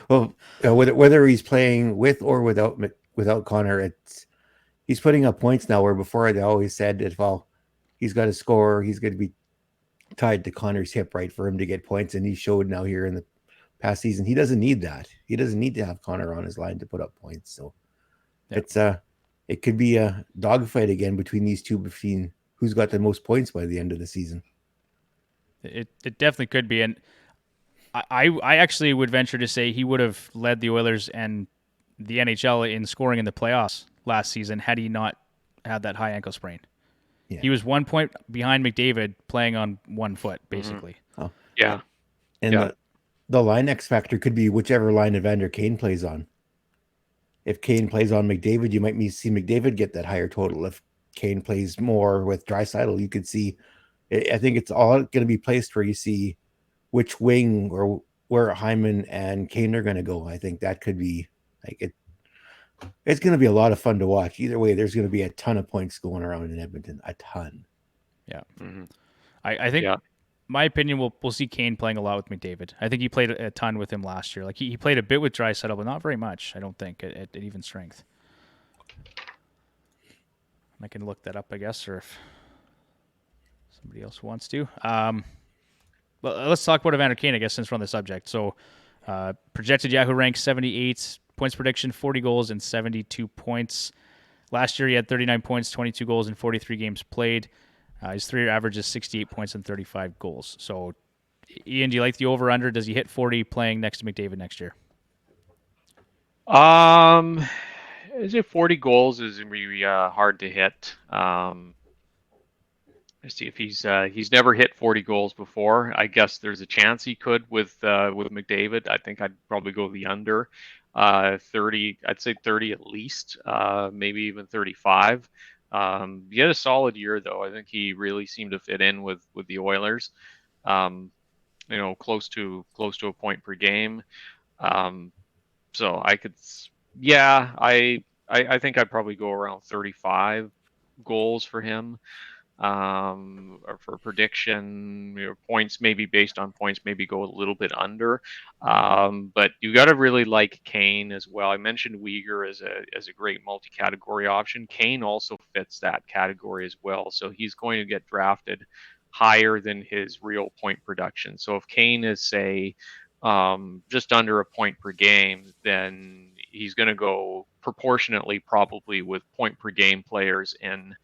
Well, whether he's playing with or without Connor, he's putting up points now. Where before they always said that, well, he's got to score, he's going to be tied to Connor's hip, right, for him to get points, and he showed now here in the past season he doesn't need that. He doesn't need to have Connor on his line to put up points. So it could be a dogfight again between these two, between who's got the most points by the end of the season. It definitely could be, and I actually would venture to say he would have led the Oilers and the NHL in scoring in the playoffs last season had he not had that high ankle sprain. Yeah. He was 1 point behind McDavid playing on 1 foot, basically. Oh. Yeah. And the line X factor could be whichever line Evander Kane plays on. If Kane plays on McDavid, you might see McDavid get that higher total. If Kane plays more with Draisaitl, you could see. I think it's all going to be placed where you see which wing or where Hyman and Kane are going to go. I think that could be like it. It's going to be a lot of fun to watch. Either way, there's going to be a ton of points going around in Edmonton. A ton. Yeah. Mm-hmm. I think, my opinion, we'll see Kane playing a lot with McDavid. I think he played a ton with him last year. Like he played a bit with Draisaitl, but not very much, I don't think, at even strength. I can look that up, I guess, or if somebody else wants to. Well, let's talk about Evander Kane, I guess, since we're on the subject. So, projected Yahoo rank 78, points prediction 40 goals and 72 points. Last year he had 39 points, 22 goals in 43 games played. His 3-year average is 68 points and 35 goals. So, Ian, do you like the over/under? Does he hit 40 playing next to McDavid next year? Is it 40 goals is really hard to hit. Let's see if he's never hit 40 goals before. I guess there's a chance he could with McDavid. I think I'd probably go the under. 30, I'd say 30 at least, maybe even 35. He had a solid year though. I think he really seemed to fit in with the Oilers. Close to a point per game. So I could, I think I'd probably go around 35 goals for him. Or for prediction, points maybe based on points, maybe go a little bit under. But you got to really like Kane as well. I mentioned Uyghur as a great multi-category option. Kane also fits that category as well, so he's going to get drafted higher than his real point production. So if Kane is say just under a point per game, then he's going to go proportionately probably with point per game players in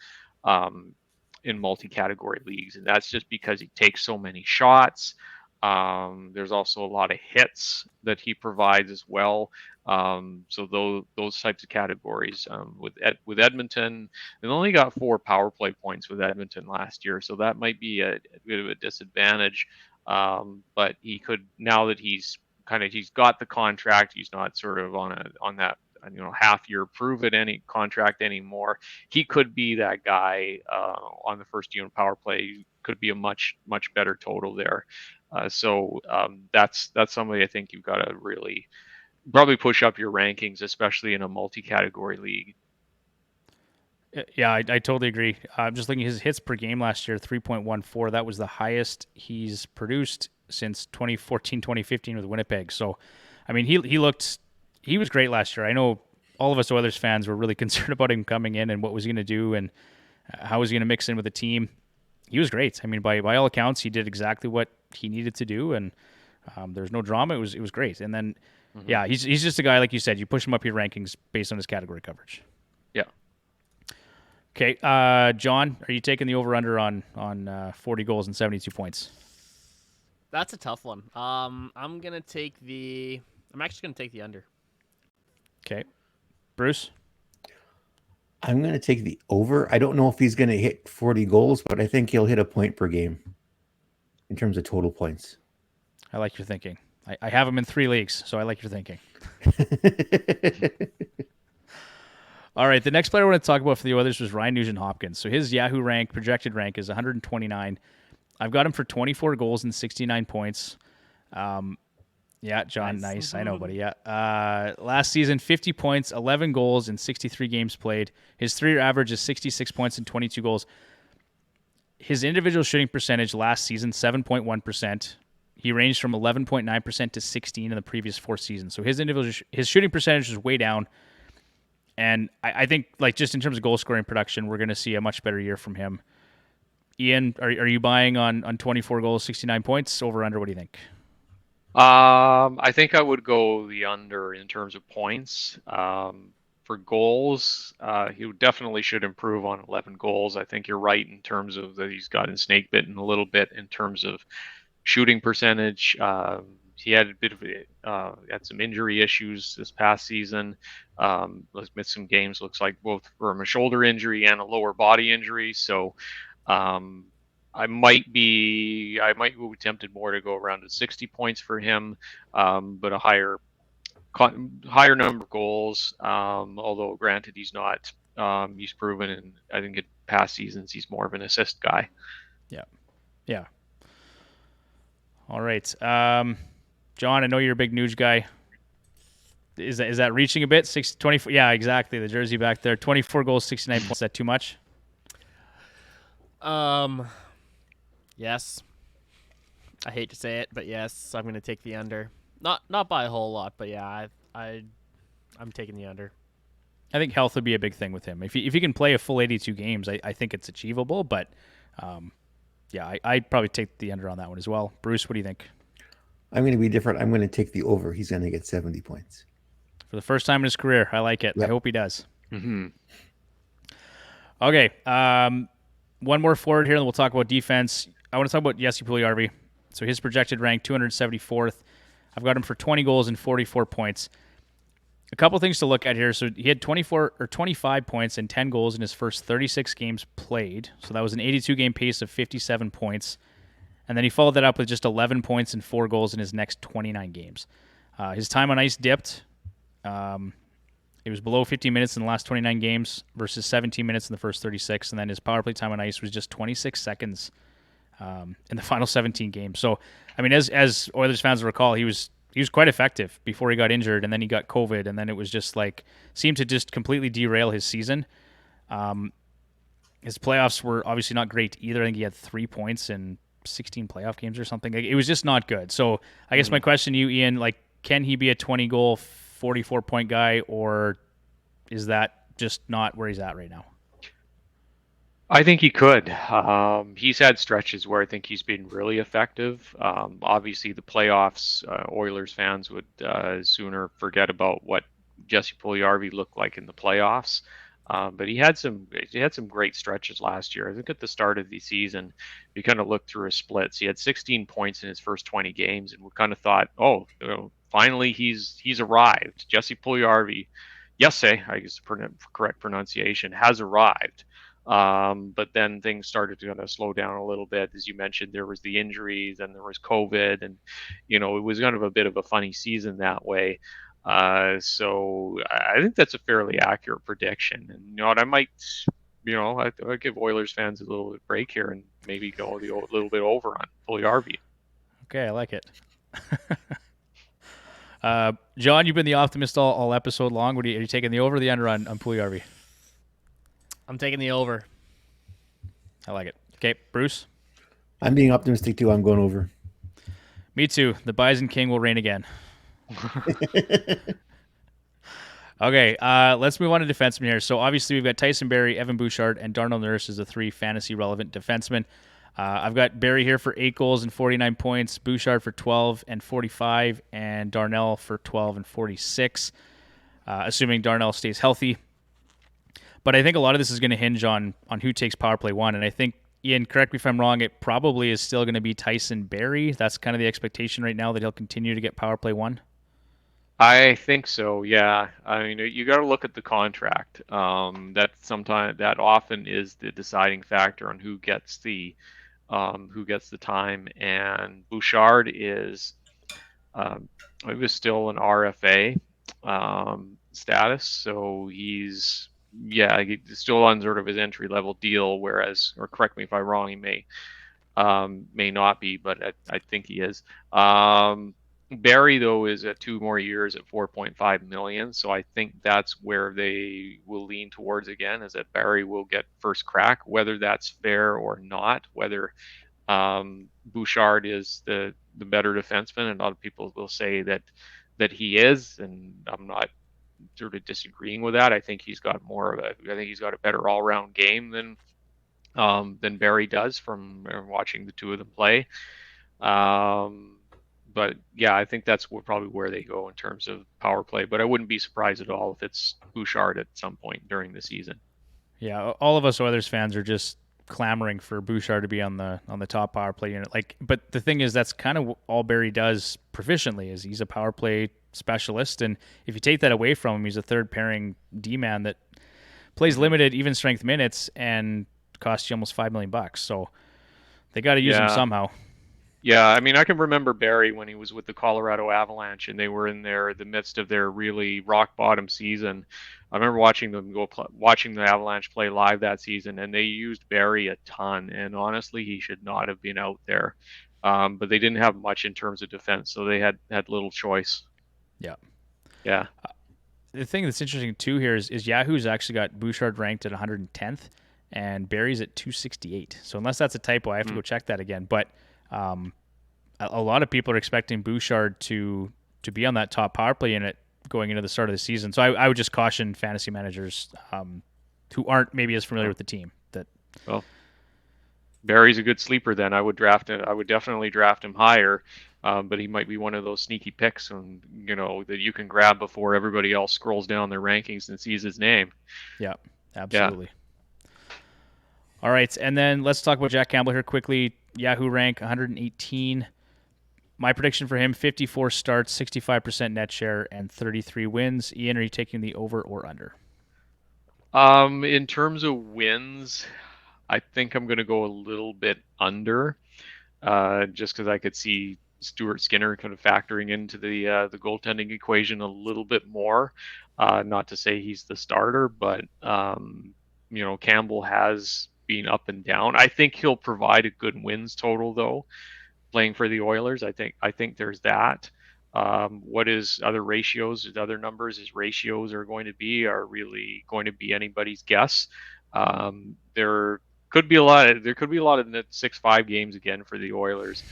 multi-category leagues, and that's just because he takes so many shots. There's also a lot of hits that he provides as well. So those types of categories. With Edmonton, they only got 4 power play points with Edmonton last year, so that might be a bit of a disadvantage. But he could, now that he's got the contract, he's not sort of on that half year prove it any contract anymore. He could be that guy on the first unit power play. Could be a much better total there. So that's somebody I think you've got to really probably push up your rankings, especially in a multi-category league. Yeah, I totally agree. I'm just looking at his hits per game last year, 3.14. That was the highest he's produced since 2014-2015 with Winnipeg. So, I mean, he was great last year. I know all of us Oilers fans were really concerned about him coming in and what was he going to do and how was he going to mix in with the team. He was great. I mean, by all accounts, he did exactly what he needed to do, and there's no drama. It was great. And then, yeah, he's just a guy, like you said, you push him up your rankings based on his category coverage. Yeah. Okay, John, are you taking the over/under on 40 goals and 72 points? That's a tough one. I'm actually gonna take the under. Okay, Bruce. I'm going to take the over. I don't know if he's going to hit 40 goals, but I think he'll hit a point per game in terms of total points. I like your thinking. I have him in 3 leagues, so I like your thinking. All right, the next player I want to talk about for the Oilers was Ryan Nugent-Hopkins. So his Yahoo rank, projected rank, is 129. I've got him for 24 goals and 69 points. Yeah, John, nice. I know, buddy. Yeah. Last season, 50 points, 11 goals in 63 games played. His 3-year average is 66 points and 22 goals. His individual shooting percentage last season, 7.1%. He ranged from 11.9% to 16% in the previous 4 seasons. So his shooting percentage is way down. And I think, like, just in terms of goal scoring production, we're going to see a much better year from him. Ian, are you buying on 24 goals, 69 points, over or under? What do you think? I think I would go the under in terms of points. For goals, he definitely should improve on 11 goals. I think you're right in terms of that he's gotten snake bitten a little bit in terms of shooting percentage. He had a bit of had some injury issues this past season. Missed some games. Looks like both from a shoulder injury and a lower body injury. So I might be tempted more to go around to 60 points for him, but a higher number of goals. Although granted, he's not. He's proven, and I think in past seasons he's more of an assist guy. Yeah. All right. John, I know you're a big Nuge guy. Is that reaching a bit? 24. Yeah, exactly. The jersey back there. 24 goals, 69 points. Is that too much? Yes. I hate to say it, but yes, I'm going to take the under. Not by a whole lot, but yeah, I'm taking the under. I think health would be a big thing with him. If he can play a full 82 games, I think it's achievable. But yeah, I'd probably take the under on that one as well. Bruce, what do you think? I'm going to be different. I'm going to take the over. He's going to get 70 points. For the first time in his career. I like it. Yep. I hope he does. Mm-hmm. Okay. One more forward here, and we'll talk about defense. I want to talk about Jesse Puljujarvi. So his projected rank, 274th. I've got him for 20 goals and 44 points. A couple things to look at here. So he had 25 points and 10 goals in his first 36 games played. So that was an 82-game pace of 57 points. And then he followed that up with just 11 points and 4 goals in his next 29 games. His time on ice dipped. It was below 15 minutes in the last 29 games versus 17 minutes in the first 36. And then his power play time on ice was just 26 seconds in the final 17 games. So, I mean, as Oilers fans recall, he was quite effective before he got injured, and then he got COVID, and then it was just like seemed to just completely derail his season. His playoffs were obviously not great either. I think he had 3 points in 16 playoff games or something. It was just not good. So I guess my question to you, Ian, like, can he be a 20-goal, 44-point guy, or is that just not where he's at right now? I think he could. He's had stretches where I think he's been really effective. Obviously, the playoffs, Oilers fans would sooner forget about what Jesse Puljujarvi looked like in the playoffs. But he had some great stretches last year. I think at the start of the season, we kind of looked through his splits. He had 16 points in his first 20 games, and we kind of thought, finally he's arrived. Jesse Puljujarvi, Jesse, I guess the correct pronunciation, has arrived. But then things started to kind of slow down a little bit. As you mentioned, there was the injuries and there was COVID, and it was kind of a bit of a funny season that way. So I think that's a fairly accurate prediction. And what I might, I give Oilers fans a little bit break here and maybe go a little bit over on Puljujarvi. Okay, I like it. John, you've been the optimist all episode long. Are you taking the over or the under on Puljujarvi? I'm taking the over. I like it. Okay, Bruce? I'm being optimistic too. I'm going over. Me too. The Bison King will reign again. Okay, let's move on to defensemen here. So obviously we've got Tyson Barrie, Evan Bouchard, and Darnell Nurse as the 3 fantasy-relevant defensemen. I've got Barrie here for 8 goals and 49 points, Bouchard for 12 and 45, and Darnell for 12 and 46, assuming Darnell stays healthy. But I think a lot of this is going to hinge on who takes power play 1. And I think, Ian, correct me if I'm wrong, it probably is still going to be Tyson Barrie. That's kind of the expectation right now, that he'll continue to get power play 1. I think so. Yeah. I mean, you got to look at the contract. That often is the deciding factor on who gets the time. And Bouchard is, um, he was still an RFA status, so he's still on sort of his entry level deal. Whereas, or correct me if I'm wrong, he may not be, but I think he is. Barry though is at 2 more years at 4.5 million, so I think that's where they will lean towards again, is that Barry will get first crack, whether that's fair or not, whether Bouchard is the better defenseman, and a lot of people will say that he is, and I'm not sort of disagreeing with that. I think he's got a better all round game than Barry does from watching the two of them play. But yeah, I think that's probably where they go in terms of power play. But I wouldn't be surprised at all if it's Bouchard at some point during the season. Yeah, all of us Oilers fans are just clamoring for Bouchard to be on the top power play unit. But the thing is, that's kind of all Barry does proficiently. Is he's a power play specialist, and if you take that away from him, he's a third pairing D man that plays limited even strength minutes and costs you almost $5 million. So they got to use him somehow. Yeah, I mean, I can remember Barry when he was with the Colorado Avalanche, and they were in the midst of their really rock bottom season. I remember watching the Avalanche play live that season, and they used Barry a ton. And honestly, he should not have been out there. But they didn't have much in terms of defense, so they had little choice. Yeah. Yeah. The thing that's interesting too here is Yahoo's actually got Bouchard ranked at 110th, and Barry's at 268. So unless that's a typo, I have to go check that again. But a lot of people are expecting Bouchard to be on that top power play unit going into the start of the season. So I would just caution fantasy managers who aren't maybe as familiar with the team that. Well, Barry's a good sleeper. Then I would definitely draft him higher, but he might be one of those sneaky picks, and that you can grab before everybody else scrolls down their rankings and sees his name. Yeah, absolutely. Yeah. All right, and then let's talk about Jack Campbell here quickly. Yahoo rank 118. My prediction for him, 54 starts, 65% net share, and 33 wins. Ian, are you taking the over or under? In terms of wins, I think I'm going to go a little bit under, just because I could see Stuart Skinner kind of factoring into the goaltending equation a little bit more. Not to say he's the starter, but Campbell has been up and down. I think he'll provide a good wins total though, playing for the Oilers. I think there's that. What his other numbers his ratios are really going to be anybody's guess. There could be a lot of the 6-5 games again for the Oilers,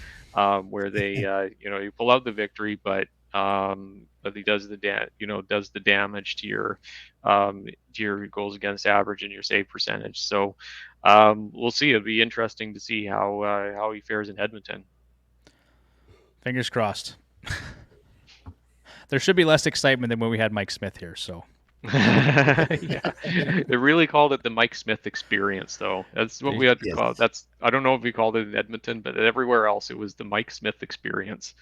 where they you pull out the victory, but he does the damage to your goals against average and your save percentage. So we'll see. It'll be interesting to see how he fares in Edmonton. Fingers crossed. There should be less excitement than when we had Mike Smith here. So. Yeah, they really called it the Mike Smith experience, though. That's what we had to call it. I don't know if we called it in Edmonton, but everywhere else it was the Mike Smith experience,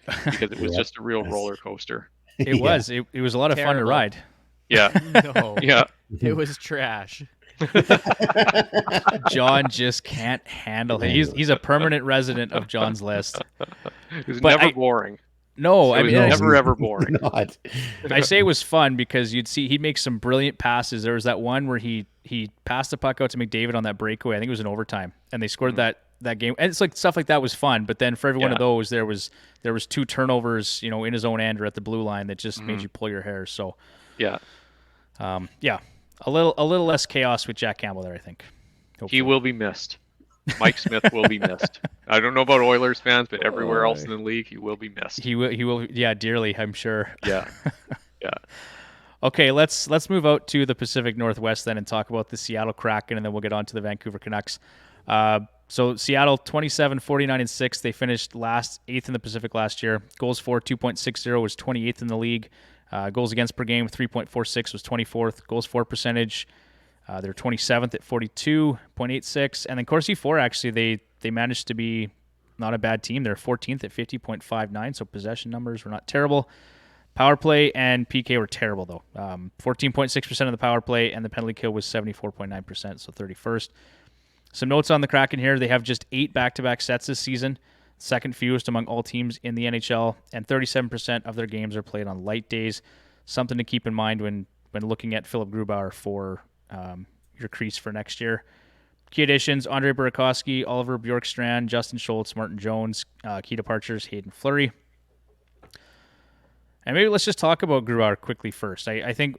because it was just a real roller coaster. It was. It was a lot of fun to ride. Yeah. No. Yeah. It was trash. John just can't handle it. He's a permanent resident of John's list. It was never boring. No, I mean, never ever boring. Not. I say it was fun because he'd make some brilliant passes. There was that one where he passed the puck out to McDavid on that breakaway. I think it was in overtime, and they scored that game. And it's like stuff like that was fun. But then for every one of those, there was 2 turnovers, in his own end or at the blue line that just made you pull your hair. So yeah, a little less chaos with Jack Campbell there, I think. Hopefully. He will be missed. Mike Smith will be missed. I don't know about Oilers fans, but everywhere else in the league, he will be missed. He will, dearly, I'm sure. Yeah, yeah. Okay, let's move out to the Pacific Northwest then and talk about the Seattle Kraken, and then we'll get on to the Vancouver Canucks. So Seattle 27, 49, and 6. They finished 8th in the Pacific last year. Goals for 2.60 was 28th in the league. Goals against per game 3.46 was 24th. Goals for percentage. They're 27th at 42.86. And then Corsi 4, actually, they managed to be not a bad team. They're 14th at 50.59, so possession numbers were not terrible. Power play and PK were terrible, though. 14.6% of the power play, and the penalty kill was 74.9%, so 31st. Some notes on the Kraken here. They have just 8 back-to-back sets this season, second fewest among all teams in the NHL, and 37% of their games are played on light days. Something to keep in mind when looking at Philip Grubauer for your crease for next year. Key additions: Andre Burakovsky, Oliver Bjorkstrand, Justin Schultz, Martin Jones. Key departures: Hayden Fleury. And maybe let's just talk about Grubauer quickly first. I think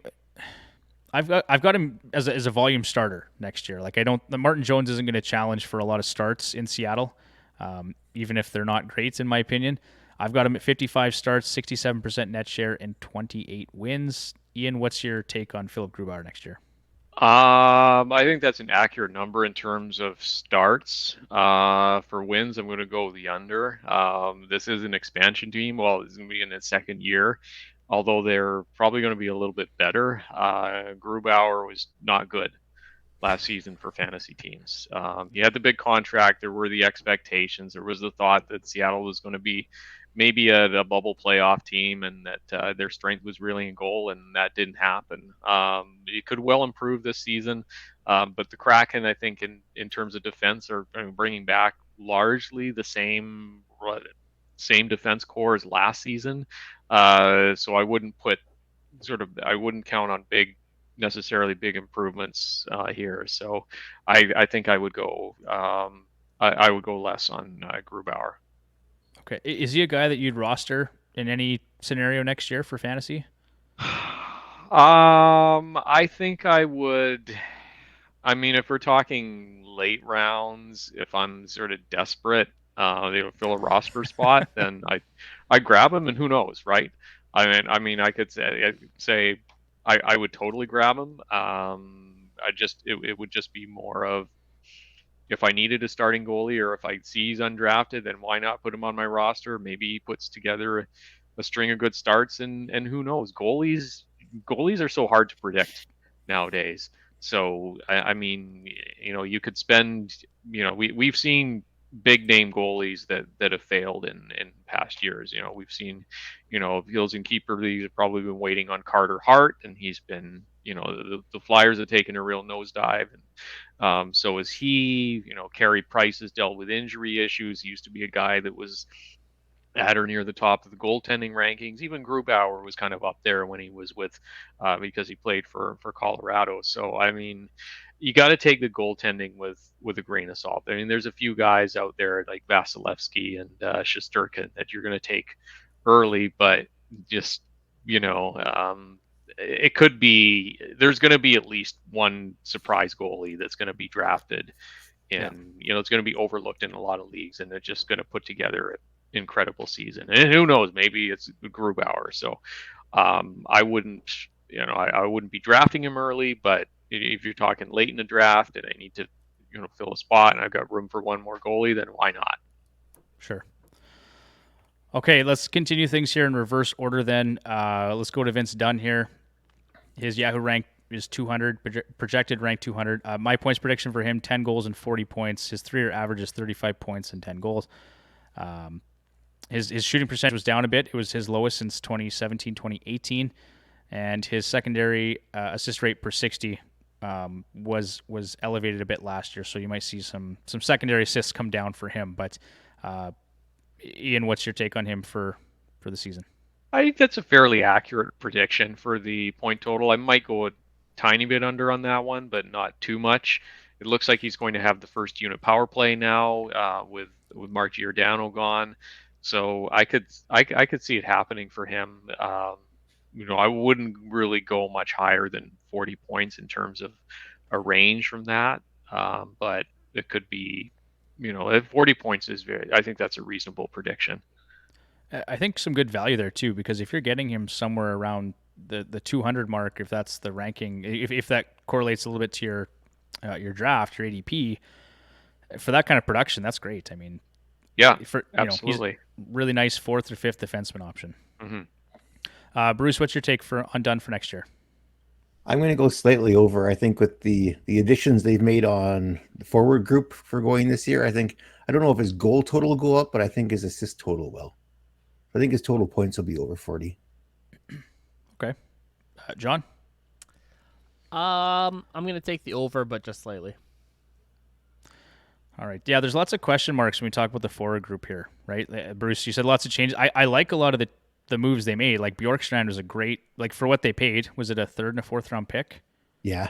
I've got him as a volume starter next year. Like, Martin Jones isn't going to challenge for a lot of starts in Seattle, even if they're not great in my opinion. I've got him at 55 starts, 67% net share, and 28 wins. Ian, what's your take on Philip Grubauer next year? I think that's an accurate number in terms of starts. For wins, I'm going to go the under. This is an expansion team. Well, it's going to be in its second year, although they're probably going to be a little bit better. Grubauer was not good last season for fantasy teams. He had the big contract. There were the expectations. There was the thought that Seattle was going to be maybe a bubble playoff team, and that their strength was really in goal, and that didn't happen. It could well improve this season, but the Kraken, I think, in terms of defense, are bringing back largely the same defense core as last season. So I wouldn't count on necessarily big improvements here. So I think I would go I would go less on Grubauer. Okay. Is he a guy that you'd roster in any scenario next year for fantasy? I think I would. I mean, if we're talking late rounds, if I'm sort of desperate, to fill a roster spot, then I grab him, and who knows, right? I mean, I could say I would totally grab him. It would just be more of, if I needed a starting goalie, or if I see he's undrafted, then why not put him on my roster? Maybe he puts together a string of good starts, and who knows? Goalies are so hard to predict nowadays. So I mean, you could spend, we've seen big name goalies that have failed in past years. We've seen, Gills and Keeper, these have probably been waiting on Carter Hart, and he's been, the Flyers have taken a real nosedive, and so is he. Carey Price has dealt with injury issues. He used to be a guy that was at or near the top of the goaltending rankings. Even Grubauer was kind of up there when he was with, because he played for Colorado. So I mean, you got to take the goaltending with a grain of salt. I mean, there's a few guys out there like Vasilevsky and Shesterkin that you're going to take early, but just it could be, there's going to be at least one surprise goalie that's going to be drafted, and it's going to be overlooked in a lot of leagues, and they're just going to put together an incredible season. And who knows, maybe it's Grubauer. So I wouldn't be drafting him early, but if you're talking late in the draft and I need to fill a spot and I've got room for one more goalie, then why not? Sure. Okay, let's continue things here in reverse order then. Let's go to Vince Dunn here. His Yahoo rank is 200, projected rank 200. My points prediction for him, 10 goals and 40 points. His 3-year average is 35 points and 10 goals. His shooting percentage was down a bit. It was his lowest since 2017, 2018. And his secondary assist rate per 60 was elevated a bit last year. So you might see some secondary assists come down for him. But Ian, what's your take on him for the season? I think that's a fairly accurate prediction for the point total. I might go a tiny bit under on that one, but not too much. It looks like he's going to have the first unit power play now with Mark Giordano gone. So I could see it happening for him. I wouldn't really go much higher than 40 points in terms of a range from that. But it could be, 40 points is I think that's a reasonable prediction. I think some good value there too, because if you're getting him somewhere around the 200 mark, if that's the ranking, if that correlates a little bit to your draft, your ADP, for that kind of production, that's great. I mean, yeah, absolutely, he's really nice 4th or 5th defenseman option. Mm-hmm. Bruce, what's your take on Dunn for next year? I'm going to go slightly over. I think with the additions they've made on the forward group for going this year, I don't know if his goal total will go up, but I think his assist total will. I think his total points will be over 40. John? I'm going to take the over, but just slightly. All right. Yeah, there's lots of question marks when we talk about the forward group here, right? Bruce, you said lots of changes. I like a lot of the moves they made. Like Bjorkstrand was a great, like for what they paid, was it a third and a fourth round pick? Yeah.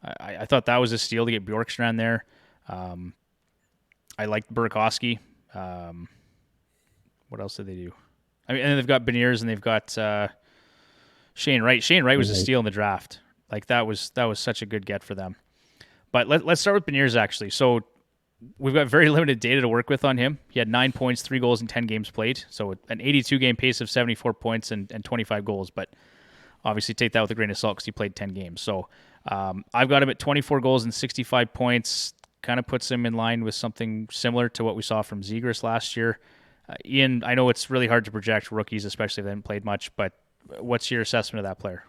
I thought that was a steal to get Bjorkstrand there. I liked Burakovsky. What else did they do? I mean, and they've got Beniers and they've got Shane Wright. Shane Wright was a steal in the draft. Like that was such a good get for them. But let's start with Beniers actually. So we've got very limited data to work with on him. He had 9 points, 3 goals, and 10 games played. So an 82-game pace of 74 points and 25 goals. But obviously take that with a grain of salt because he played 10 games. So I've got him at 24 goals and 65 points. Kind of puts him in line with something similar to what we saw from Zegras last year. Ian, I know it's really hard to project rookies, especially if they haven't played much, but what's your assessment of that player?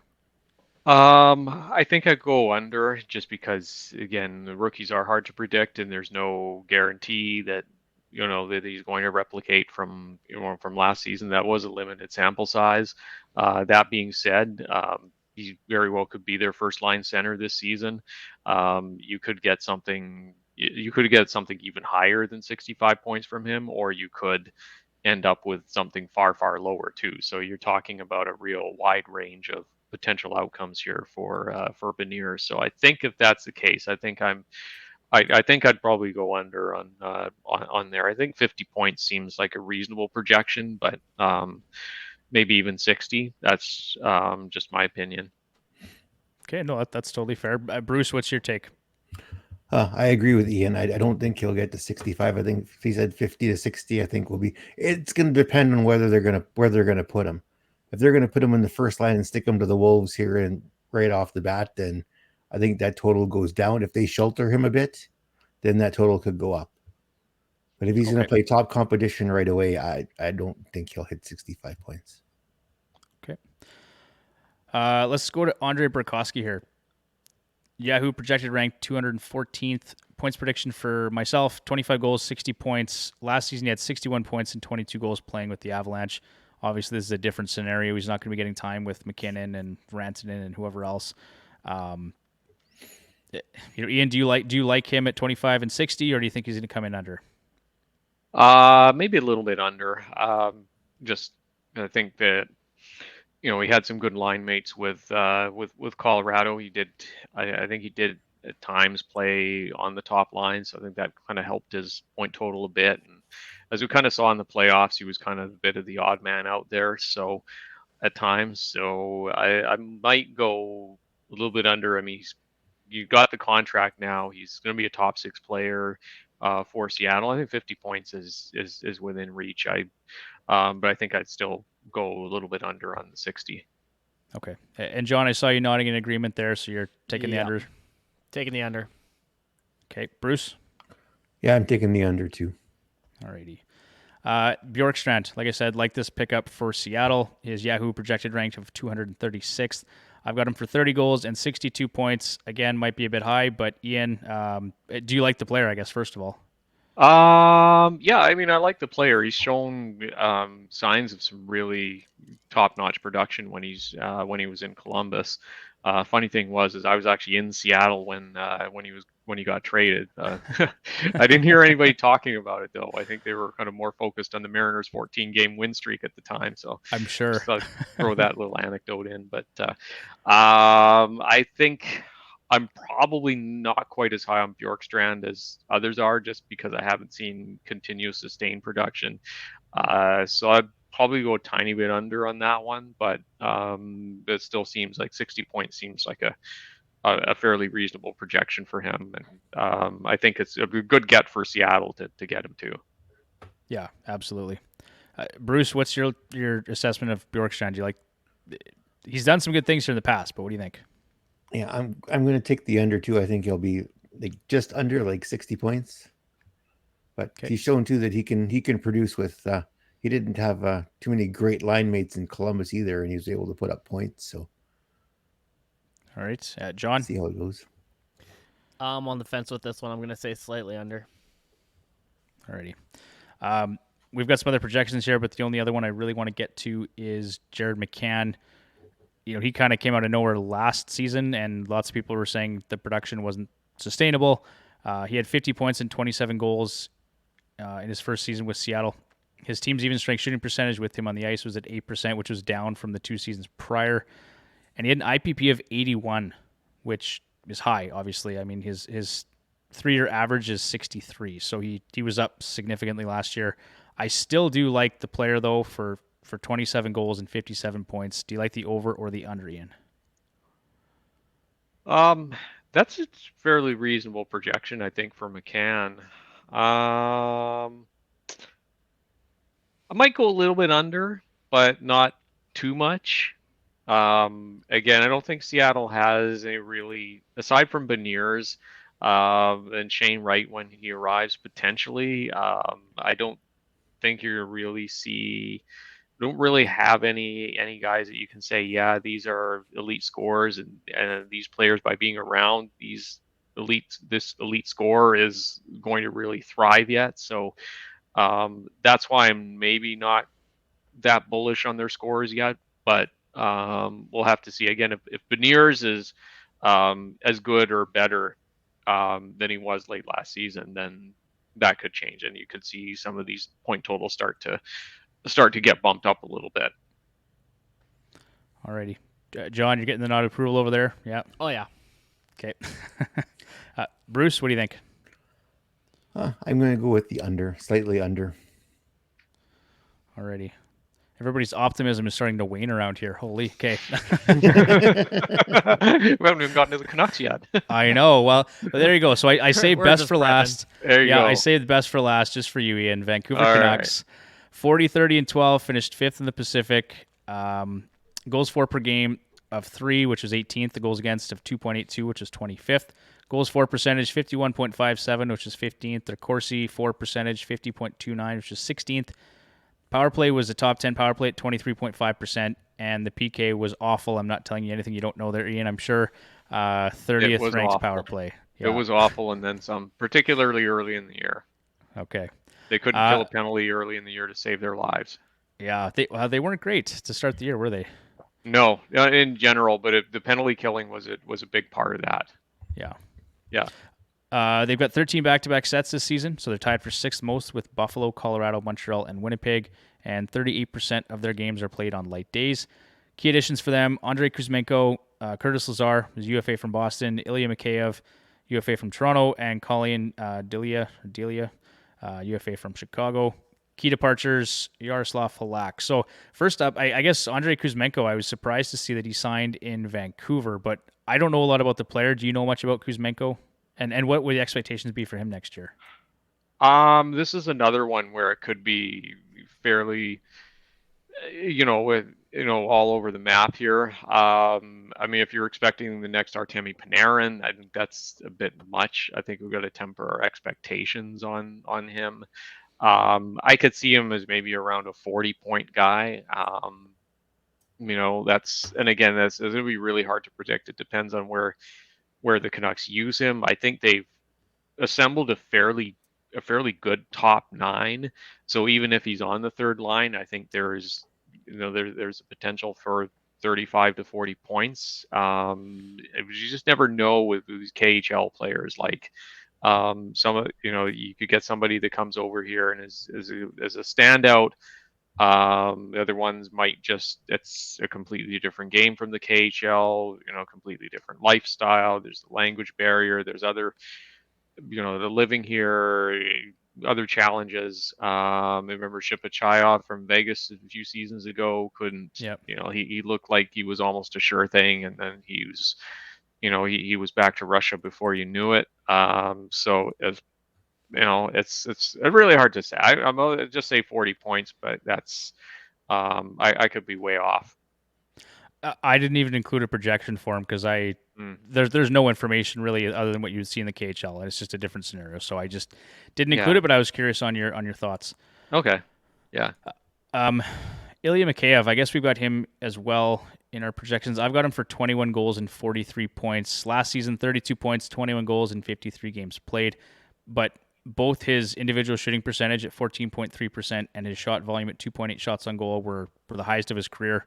I think I'd go under just because, again, the rookies are hard to predict, and there's no guarantee that that he's going to replicate from from last season. That was a limited sample size. That being said, he very well could be their first line center this season. You could get something. You could get something even higher than 65 points from him, or you could end up with something far, far lower too. So you're talking about a real wide range of potential outcomes here for Beniers. So I think if that's the case, I think I'd probably go under on there. I think 50 points seems like a reasonable projection, but maybe even 60. That's just my opinion. Okay, no, that's totally fair. Bruce, what's your take? I agree with Ian. I don't think he'll get to 65. I think if he said 50 to 60, I think will be. It's going to depend on where they're going to put him. If they're going to put him in the first line and stick him to the Wolves here and right off the bat, then I think that total goes down. If they shelter him a bit, then that total could go up. But if he's going to play top competition right away, I don't think he'll hit 65 points. Okay. Let's go to Andre Burakovsky here. Yahoo projected ranked 214th. Points prediction for myself, 25 goals, 60 points. Last season, he had 61 points and 22 goals playing with the Avalanche. Obviously, this is a different scenario. He's not going to be getting time with McKinnon and Rantanen and whoever else. Ian, do you like him at 25 and 60, or do you think he's going to come in under? Maybe a little bit under. Just I think that he had some good line mates with Colorado. I think he did at times play on the top line, so I think that kind of helped his point total a bit. And as we kind of saw in the playoffs, he was kind of a bit of the odd man out there. So at times, so I might go a little bit under. I mean, you got the contract now. He's going to be a top 6 player for Seattle. I think 50 points is within reach. But I think I'd still go a little bit under on the 60. Okay. And John, I saw you nodding in agreement there, so you're taking the under. Taking the under. Okay. Bruce? Yeah, I'm taking the under too. Alrighty. Bjorkstrand, like I said, like this pickup for Seattle. His Yahoo projected rank of 236th. I've got him for 30 goals and 62 points. Again, might be a bit high, but Ian, do you like the player, I guess, first of all? Yeah, I mean, I like the player. He's shown signs of some really top-notch production when he was in Columbus. Funny thing is I was actually in Seattle when he got traded. I didn't hear anybody talking about it though. I think they were kind of more focused on the Mariners' 14-game win streak at the time. So I'm sure. Just thought I'd throw that little anecdote in, but I think I'm probably not quite as high on Bjorkstrand as others are, just because I haven't seen continuous sustained production. So I'd probably go a tiny bit under on that one, but it still seems like 60 points seems like a fairly reasonable projection for him, and I think it's a good get for Seattle to get him to. Yeah, absolutely. Bruce, what's your assessment of Bjorkstrand? Do you like? He's done some good things here in the past, but what do you think? Yeah, I'm going to take the under too. I think he'll be like just under like 60 points. But he's shown too that he can produce with. He didn't have too many great line mates in Columbus either, and he was able to put up points. So, all right, John. See how it goes. I'm on the fence with this one. I'm going to say slightly under. Alrighty. We've got some other projections here, but the only other one I really want to get to is Jared McCann. he kind of came out of nowhere last season, and lots of people were saying the production wasn't sustainable. He had 50 points and 27 goals in his first season with Seattle. His team's even strength shooting percentage with him on the ice was at 8%, which was down from the 2 seasons prior. And he had an IPP of 81, which is high, obviously. I mean, his 3-year average is 63, so he was up significantly last year. I still do like the player, though, for 27 goals and 57 points. Do you like the over or the under, Ian? That's a fairly reasonable projection, I think, for McCann. I might go a little bit under, but not too much. Again, I don't think Seattle has a really, aside from Beniers and Shane Wright when he arrives potentially, I don't think you really don't really have any guys that you can say, yeah, these are elite scorers, and these players, by being around this elite scorer, is going to really thrive yet. So that's why I'm maybe not that bullish on their scores yet, but we'll have to see. Again, if Beniers is as good or better than he was late last season, then that could change, and you could see some of these point totals start to get bumped up a little bit. Alrighty. John, you're getting the nod of approval over there? Yeah. Oh, yeah. Okay. Bruce, what do you think? I'm going to go with the under, slightly under. Alrighty. Everybody's optimism is starting to wane around here. Holy, okay. We haven't even gotten to the Canucks yet. I know. Well, there you go. So I saved We're best just for last. There you go. I saved best for last just for you, Ian. Vancouver All Canucks, 40, 30, and 12, finished 5th in the Pacific. Goals for per game of 3, which was 18th. The goals against of 2.82, which is 25th. Goals for percentage, 51.57, which is 15th. Their Corsi for percentage, 50.29, which is 16th. Power play was a top 10 power play at 23.5%, and the PK was awful. I'm not telling you anything you don't know there, Ian, I'm sure. 30th ranked awful. power play. Yeah. It was awful, and then some, particularly early in the year. Okay. They couldn't kill a penalty early in the year to save their lives. Yeah, they weren't great to start the year, were they? No, in general, but the penalty killing was a big part of that. Yeah. Yeah. They've got 13 back-to-back sets this season, so they're tied for 6th most with Buffalo, Colorado, Montreal, and Winnipeg, and 38% of their games are played on light days. Key additions for them: Andrei Kuzmenko, Curtis Lazar, who's UFA from Boston, Ilya Mikheyev, UFA from Toronto, and Colin Delia, UFA from Chicago. Key departures: Yaroslav Halak. So first up, I guess Andrei Kuzmenko, I was surprised to see that he signed in Vancouver, but I don't know a lot about the player. Do you know much about Kuzmenko? And what would the expectations be for him next year? This is another one where it could be fairly, all over the map here. I mean, if you're expecting the next Artemi Panarin, I think that's a bit much. I think we've got to temper our expectations on him. I could see him as maybe around a 40-point guy. That's going to be really hard to predict. It depends on where the Canucks use him. I think they've assembled a fairly good top 9. So even if he's on the third line, I think there's a potential for 35 to 40 points. You just never know with these KHL players. Like you could get somebody that comes over here and is a standout. The other ones might it's a completely different game from the KHL, completely different lifestyle. There's the language barrier. There's other, the living here, other challenges. I remember Shipachyov from Vegas a few seasons ago couldn't, Yep. He looked like he was almost a sure thing. And then he was, he was back to Russia before you knew it. So as it's really hard to say. I'm gonna just say 40 points, but that's I could be way off. I didn't even include a projection for him because there's no information really other than what you would see in the KHL, and it's just a different scenario. So I just didn't include it, but I was curious on your thoughts. Okay, yeah. Ilya Mikheyev, I guess we've got him as well in our projections. I've got him for 21 goals and 43 points last season. 32 points, 21 goals, and 53 games played, but both his individual shooting percentage at 14.3% and his shot volume at 2.8 shots on goal were the highest of his career.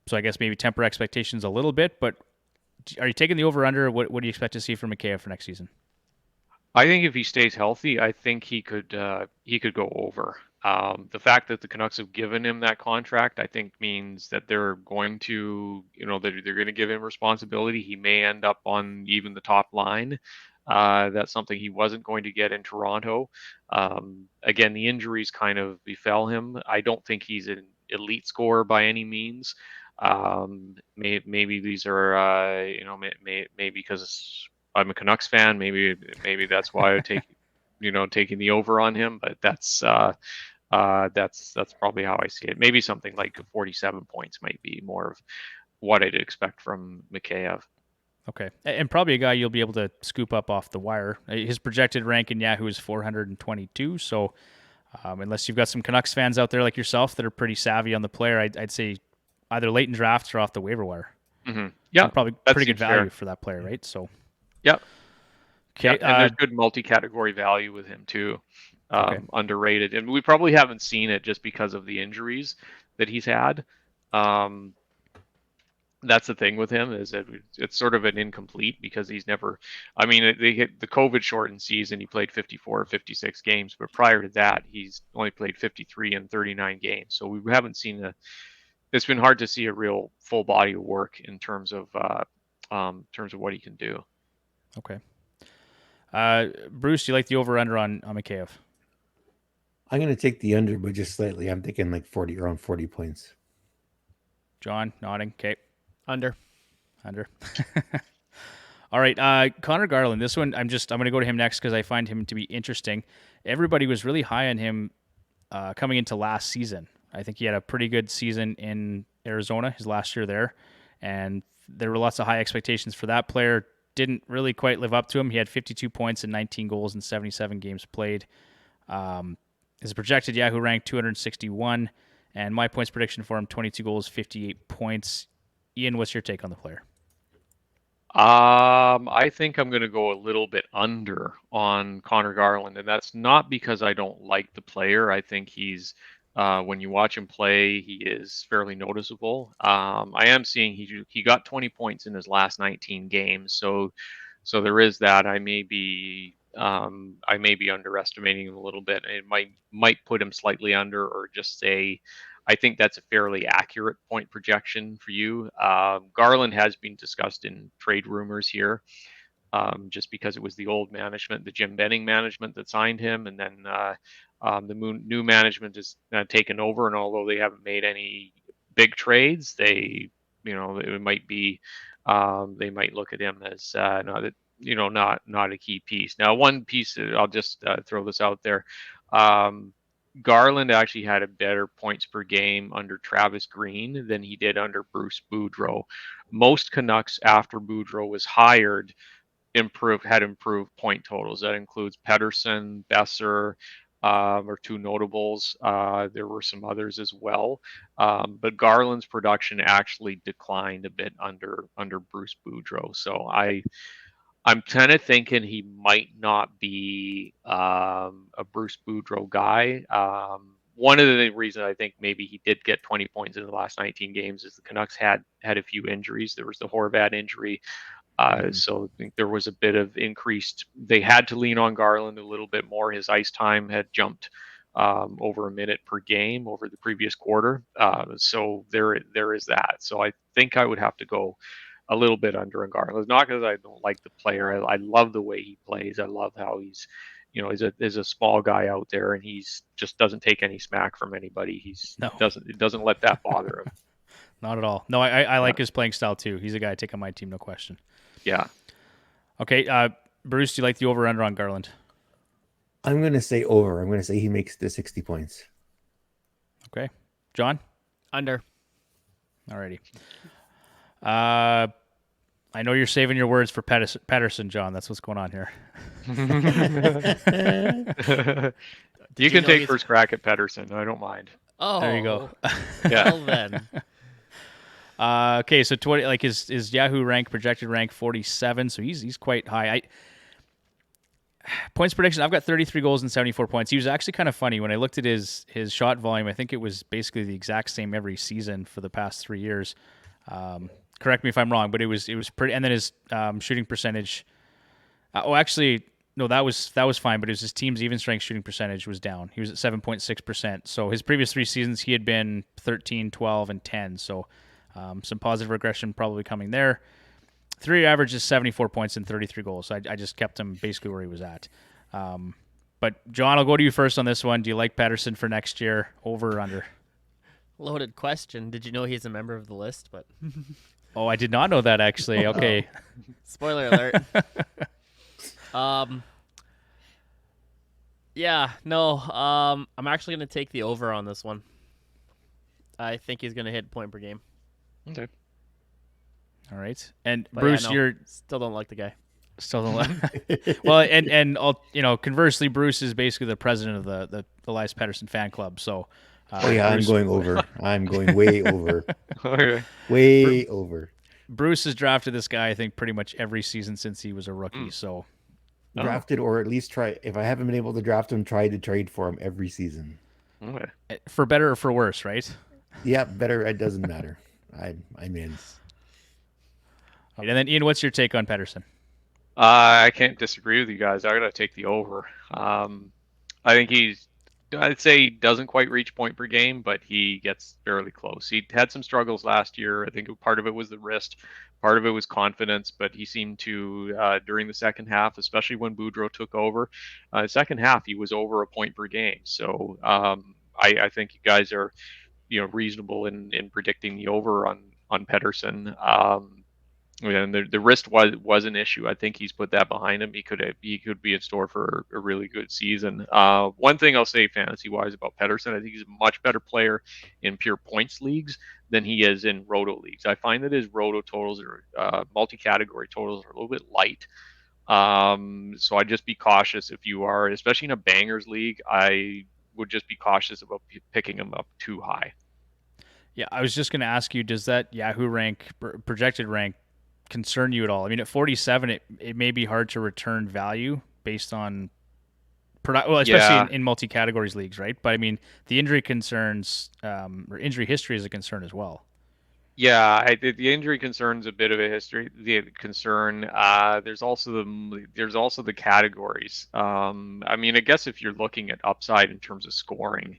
So I guess maybe temper expectations a little bit, but are you taking the over/under? What do you expect to see from Mikheyev for next season? I think if he stays healthy, I think he could go over. The fact that the Canucks have given him that contract, I think means that they're going to, they're going to give him responsibility. He may end up on even the top line. That's something he wasn't going to get in Toronto. Again, the injuries kind of befell him. I don't think he's an elite scorer by any means. Maybe these are, maybe because I'm a Canucks fan. Maybe that's why I take, taking the over on him. But that's probably how I see it. Maybe something like 47 points might be more of what I'd expect from Mikheyev. Okay, and probably a guy you'll be able to scoop up off the wire. His projected rank in Yahoo is 422. So unless you've got some Canucks fans out there like yourself that are pretty savvy on the player, I'd say either late in drafts or off the waiver wire. Mm-hmm. Yeah, probably pretty good value for that player, right? So. Yep. Okay. Yeah, and there's good multi-category value with him too. Okay. Underrated, and we probably haven't seen it just because of the injuries that he's had. That's the thing with him, is that it's sort of an incomplete because he's never. I mean, they hit the COVID shortened season. He played 54 or 56 games, but prior to that, he's only played 53 and 39 games. So we haven't seen it's been hard to see a real full body of work in terms of what he can do. Okay. Bruce, do you like the over/under on Mikheyev? I'm going to take the under, but just slightly. I'm thinking like around 40 points. John nodding. Okay. Under. All right. Connor Garland. This one, I'm going to go to him next because I find him to be interesting. Everybody was really high on him coming into last season. I think he had a pretty good season in Arizona, his last year there, and there were lots of high expectations for that player. Didn't really quite live up to him. He had 52 points and 19 goals in 77 games played. His projected Yahoo rank 261, and my points prediction for him 22 goals, 58 points. Ian, what's your take on the player? I think I'm going to go a little bit under on Connor Garland, and that's not because I don't like the player. I think he's when you watch him play, he is fairly noticeable. I am seeing he got 20 points in his last 19 games, so there is that. I may be underestimating him a little bit. It might put him slightly under, or just say I think that's a fairly accurate point projection for you. Garland has been discussed in trade rumors here. Just because it was the old management, the Jim Benning management that signed him, and then the new management has taken over. And although they haven't made any big trades, it might be they might look at him as not a key piece. Now, one piece I'll just throw this out there. Garland actually had a better points per game under Travis Green than he did under Bruce Boudreau. Most Canucks after Boudreau was hired had improved point totals. That includes Pettersson, Besser, are two notables. There were some others as well, but Garland's production actually declined a bit under Bruce Boudreau. So I'm kind of thinking he might not be a Bruce Boudreau guy. One of the reasons I think maybe he did get 20 points in the last 19 games is the Canucks had a few injuries. There was the Horvat injury. So I think there was a bit of increased. They had to lean on Garland a little bit more. His ice time had jumped over a minute per game over the previous quarter. So there is that. So I think I would have to go a little bit under on Garland. It's not because I don't like the player. I love the way he plays. I love how he's a small guy out there, and he's just doesn't take any smack from anybody. Doesn't let that bother him. Not at all. No, I like his playing style too. He's a guy I take on my team, no question. Yeah. Okay, Bruce, do you like the over/under on Garland? I'm going to say over. I'm going to say he makes the 60 points. Okay. John? Under. Alrighty. I know you're saving your words for Pettersson, John. That's what's going on here. You can take first crack at Pettersson. I don't mind. Oh, there you go. Yeah. Well then. Okay, so 20, like his Yahoo rank, projected rank 47, so he's quite high. Points prediction, I've got 33 goals and 74 points. He was actually kind of funny. When I looked at his shot volume, I think it was basically the exact same every season for the past 3 years. Correct me if I'm wrong, but it was pretty. And then his shooting percentage. Actually, no, that was fine. But it was his team's even strength shooting percentage was down. He was at 7.6%. So his previous 3 seasons, he had been 13, 12, and 10. So some positive regression probably coming there. 3 average is 74 points and 33 goals. So I just kept him basically where he was at. But John, I'll go to you first on this one. Do you like Pettersson for next year, over or under? Loaded question. Did you know he's a member of the list? But Oh, I did not know that, actually. Okay. spoiler alert. Yeah, no. I'm actually going to take the over on this one. I think he's going to hit point per game. Okay. All right. And But Bruce, yeah, no, you're still don't like the guy. still the well, and conversely, Bruce is basically the president of the Elias Pettersson fan club. So, Oh yeah, Bruce, I'm going over. I'm going way over. Okay. Way over. Bruce has drafted this guy, I think, pretty much every season since he was a rookie. So, Drafted, or at least try. If I haven't been able to draft him, try to trade for him every season. Okay. for better or for worse, right? Yeah, better. It doesn't matter. I'm in. And then, Ian, what's your take on Pettersson? I can't disagree with you guys. I gotta take the over. I think I'd say he doesn't quite reach point per game, but he gets fairly close. He had some struggles last year. I think part of it was the wrist, part of it was confidence, but he seemed to, during the second half, especially when Boudreau took over, second half, he was over a point per game. So I think you guys are, reasonable in predicting the over on Pettersson. And the wrist was an issue. I think he's put that behind him. He could be in store for a really good season. One thing I'll say fantasy wise about Pettersson, I think he's a much better player in pure points leagues than he is in roto leagues. I find that his roto totals are multi-category totals are a little bit light. So I'd just be cautious if you are, especially in a bangers league. I would just be cautious about picking him up too high. Yeah, I was just going to ask you, does that Yahoo rank, projected rank, concern you at all? I mean, at 47, it may be hard to return value based on, especially in multi-categories leagues, right? But I mean, the injury concerns or injury history is a concern as well. Yeah, the injury concern's a bit of a history. The concern. There's also the categories. I mean, I guess if you're looking at upside in terms of scoring,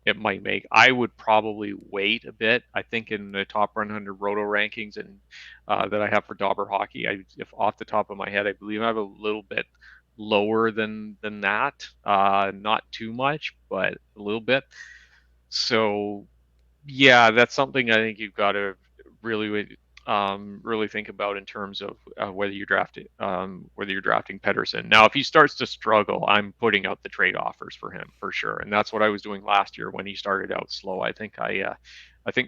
it might make. I would probably wait a bit. I think in the top 100 roto rankings and that I have for Dobber Hockey, if off the top of my head, I believe I have a little bit lower than that. Not too much, but a little bit. So yeah, that's something I think you've got to really think about in terms of whether you're drafting Pettersson. Now, if he starts to struggle, I'm putting out the trade offers for him for sure, and that's what I was doing last year when he started out slow. I think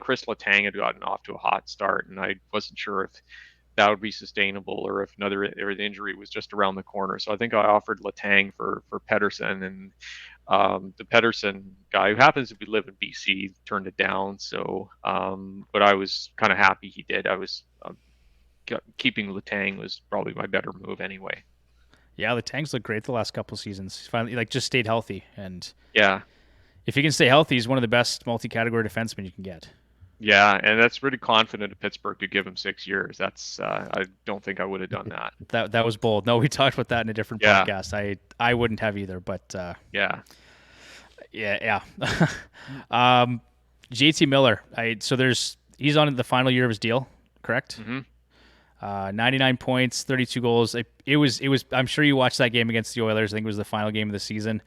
Chris Letang had gotten off to a hot start, and I wasn't sure if that would be sustainable or if another injury was just around the corner. So I think I offered Letang for Pettersson, and the Pettersson guy, who happens to live in BC, turned it down. So, but I was kind of happy he did. I was keeping Letang was probably my better move anyway. Yeah, Letang's looked great the last couple seasons. He's finally just stayed healthy, and yeah, if he can stay healthy, he's one of the best multi-category defensemen you can get. Yeah, and that's pretty confident of Pittsburgh to give him 6 years. That's I don't think I would have done that. That was bold. No, we talked about that in a different podcast. I wouldn't have either, but yeah. JT Miller. He's on the final year of his deal, correct? Mm-hmm. 99 points, 32 goals. It was. I'm sure you watched that game against the Oilers. I think it was the final game of the season.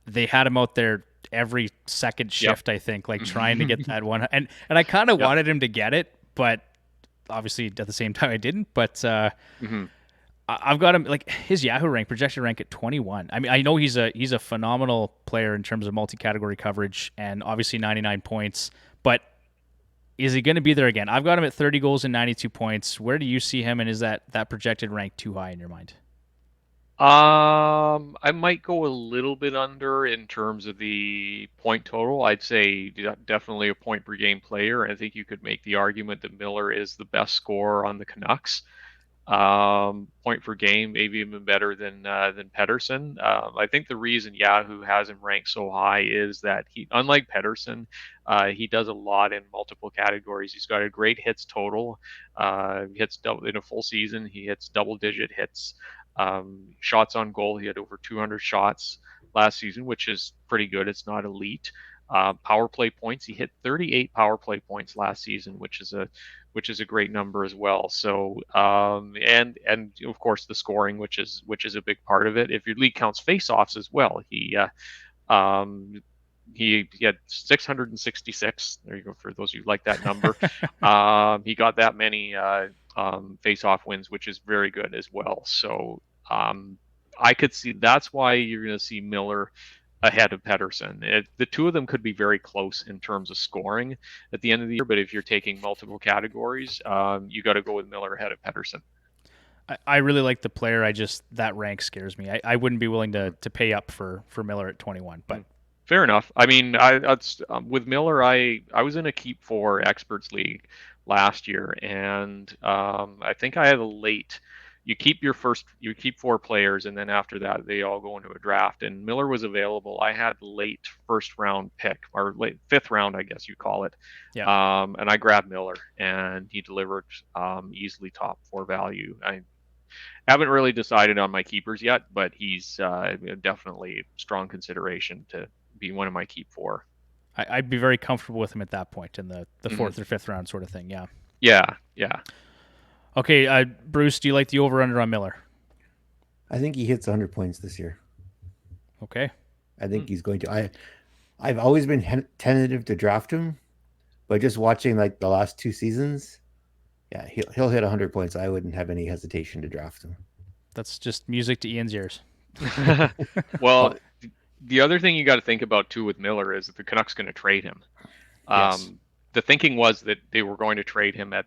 They had him out there every second shift, I think, like trying to get that one. And I kind of wanted him to get it, but obviously at the same time I didn't. But I've got him, like, his Yahoo rank, projected rank at 21. I mean, I know he's a phenomenal player in terms of multi-category coverage and obviously 99 points, but is he going to be there again? I've got him at 30 goals and 92 points. Where do you see him, and is that projected rank too high in your mind? I might go a little bit under in terms of the point total. I'd say definitely a point per game player. I think you could make the argument that Miller is the best scorer on the Canucks. Point per game, maybe even better than Pettersson. I think the reason Yahoo has him ranked so high is that he, unlike Pettersson, he does a lot in multiple categories. He's got a great hits total. Hits double in a full season. He hits double-digit hits. Shots on goal. He had over 200 shots last season, which is pretty good. It's not elite. Power play points. He hit 38 power play points last season, which is a great number as well. So and of course the scoring, which is a big part of it. If your league counts faceoffs as well, he had 666. There you go. For those of you who like that number, he got that many face-off wins, which is very good as well. So I could see that's why you're going to see Miller ahead of Pettersson. The two of them could be very close in terms of scoring at the end of the year, but if you're taking multiple categories, you got to go with Miller ahead of Pettersson. I really like the player. That rank scares me. I wouldn't be willing to pay up for Miller at 21, but fair enough. I mean, with Miller, I was in a keep for experts league last year, and I think I had a late. You keep 4 players, and then after that, they all go into a draft. And Miller was available. I had late first round pick, or late 5th round, I guess you call it. yeah. And I grabbed Miller, and he delivered easily top 4 value. I haven't really decided on my keepers yet, but he's definitely strong consideration to be one of my keep 4. I'd be very comfortable with him at that point in the 4th or 5th round sort of thing. Yeah. Yeah. Okay, Bruce, do you like the over/under on Miller? I think he hits 100 points this year. Okay. I think he's going to. I've always been tentative to draft him, but just watching like the last 2 seasons, yeah, he'll hit 100 points. I wouldn't have any hesitation to draft him. That's just music to Ian's ears. Well, the other thing you got to think about too with Miller is that the Canucks going to trade him. Yes. The thinking was that they were going to trade him at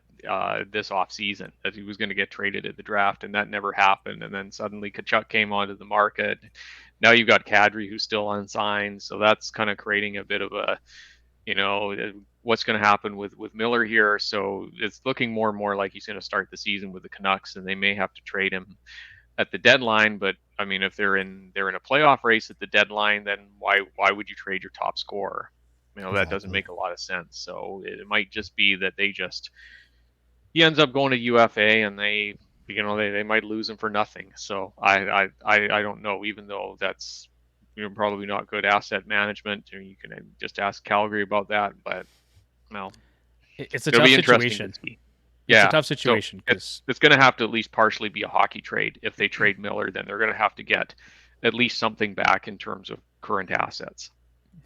this off season, that he was going to get traded at the draft, and that never happened. And then suddenly Tkachuk came onto the market. Now you've got Kadri, who's still unsigned, so that's kind of creating a bit of a, what's going to happen with Miller here. So it's looking more and more like he's going to start the season with the Canucks, and they may have to trade him at the deadline. But I mean, if they're in a playoff race at the deadline, then why would you trade your top scorer? That doesn't make a lot of sense. So it might just be that he ends up going to UFA, and they might lose him for nothing. So I don't know, even though that's probably not good asset management. You can just ask Calgary about that, but it's a tough situation. Yeah, it's a tough situation because it's going to have to at least partially be a hockey trade. If they trade Miller, then they're going to have to get at least something back in terms of current assets.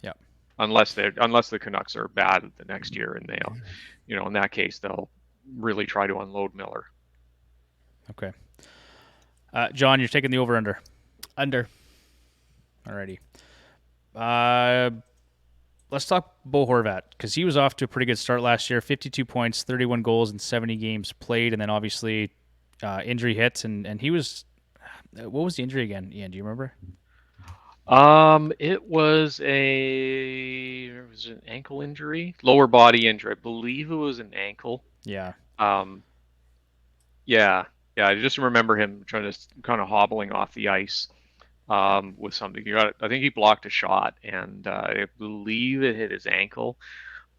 Yeah. Unless the Canucks are bad the next year, and they'll, in that case, they'll really try to unload Miller. Okay. John, you're taking the over/under. Under. Alrighty. Let's talk Bo Horvat, because he was off to a pretty good start last year. 52 points, 31 goals in 70 games played, and then obviously injury hits, and he was. What was the injury again, Ian? Do you remember? It was an ankle injury, lower body injury. I believe it was an ankle. Yeah. Yeah. I just remember him trying to kind of hobbling off the ice, with something. I think he blocked a shot, and I believe it hit his ankle.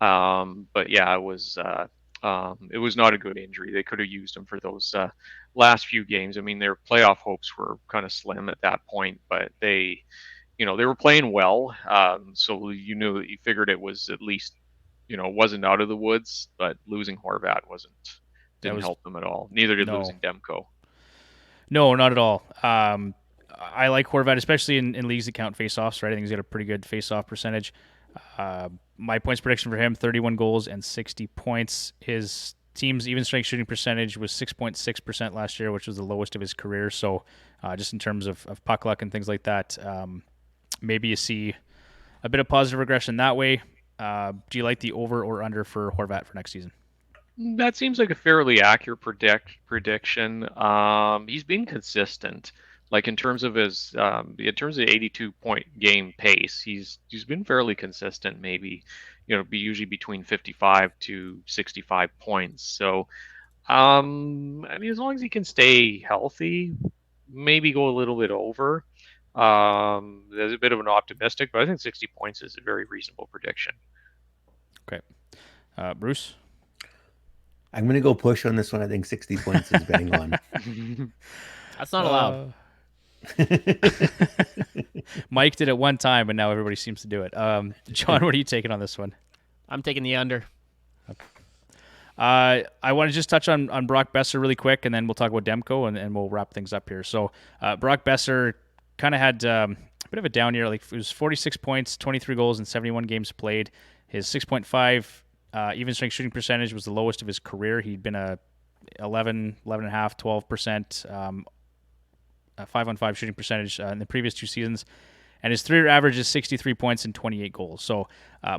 But yeah, it was not a good injury. They could have used him for those last few games. I mean, their playoff hopes were kind of slim at that point, but they were playing well. So you figured it was at least, wasn't out of the woods, but losing Horvat didn't help them at all. Neither did losing Demko. No, not at all. I like Horvat, especially in leagues that count faceoffs, right? I think he's got a pretty good faceoff percentage. My points prediction for him, 31 goals and 60 points. His team's even strength shooting percentage was 6.6% last year, which was the lowest of his career. So just in terms of puck luck and things like that, maybe you see a bit of positive regression that way. Do you like the over or under for Horvat for next season? That seems like a fairly accurate prediction. He's been consistent, like in terms of his 82-point game pace. He's been fairly consistent. Maybe be usually between 55 to 65 points. So I mean, as long as he can stay healthy, maybe go a little bit over. There's a bit of an optimistic, but I think 60 points is a very reasonable prediction. Okay. Bruce? I'm going to go push on this one. I think 60 points is bang on. That's not allowed. Mike did it one time, and now everybody seems to do it. John, what are you taking on this one? I'm taking the under. I want to just touch on Brock Besser really quick, and then we'll talk about Demko, and we'll wrap things up here. So Brock Besser kind of had a bit of a down year. Like, it was 46 points, 23 goals in 71 games played. His 6.5 even strength shooting percentage was the lowest of his career. He'd been a 11.5, 12%, 5-on-5 shooting percentage in the previous 2 seasons. And his 3-year average is 63 points and 28 goals. So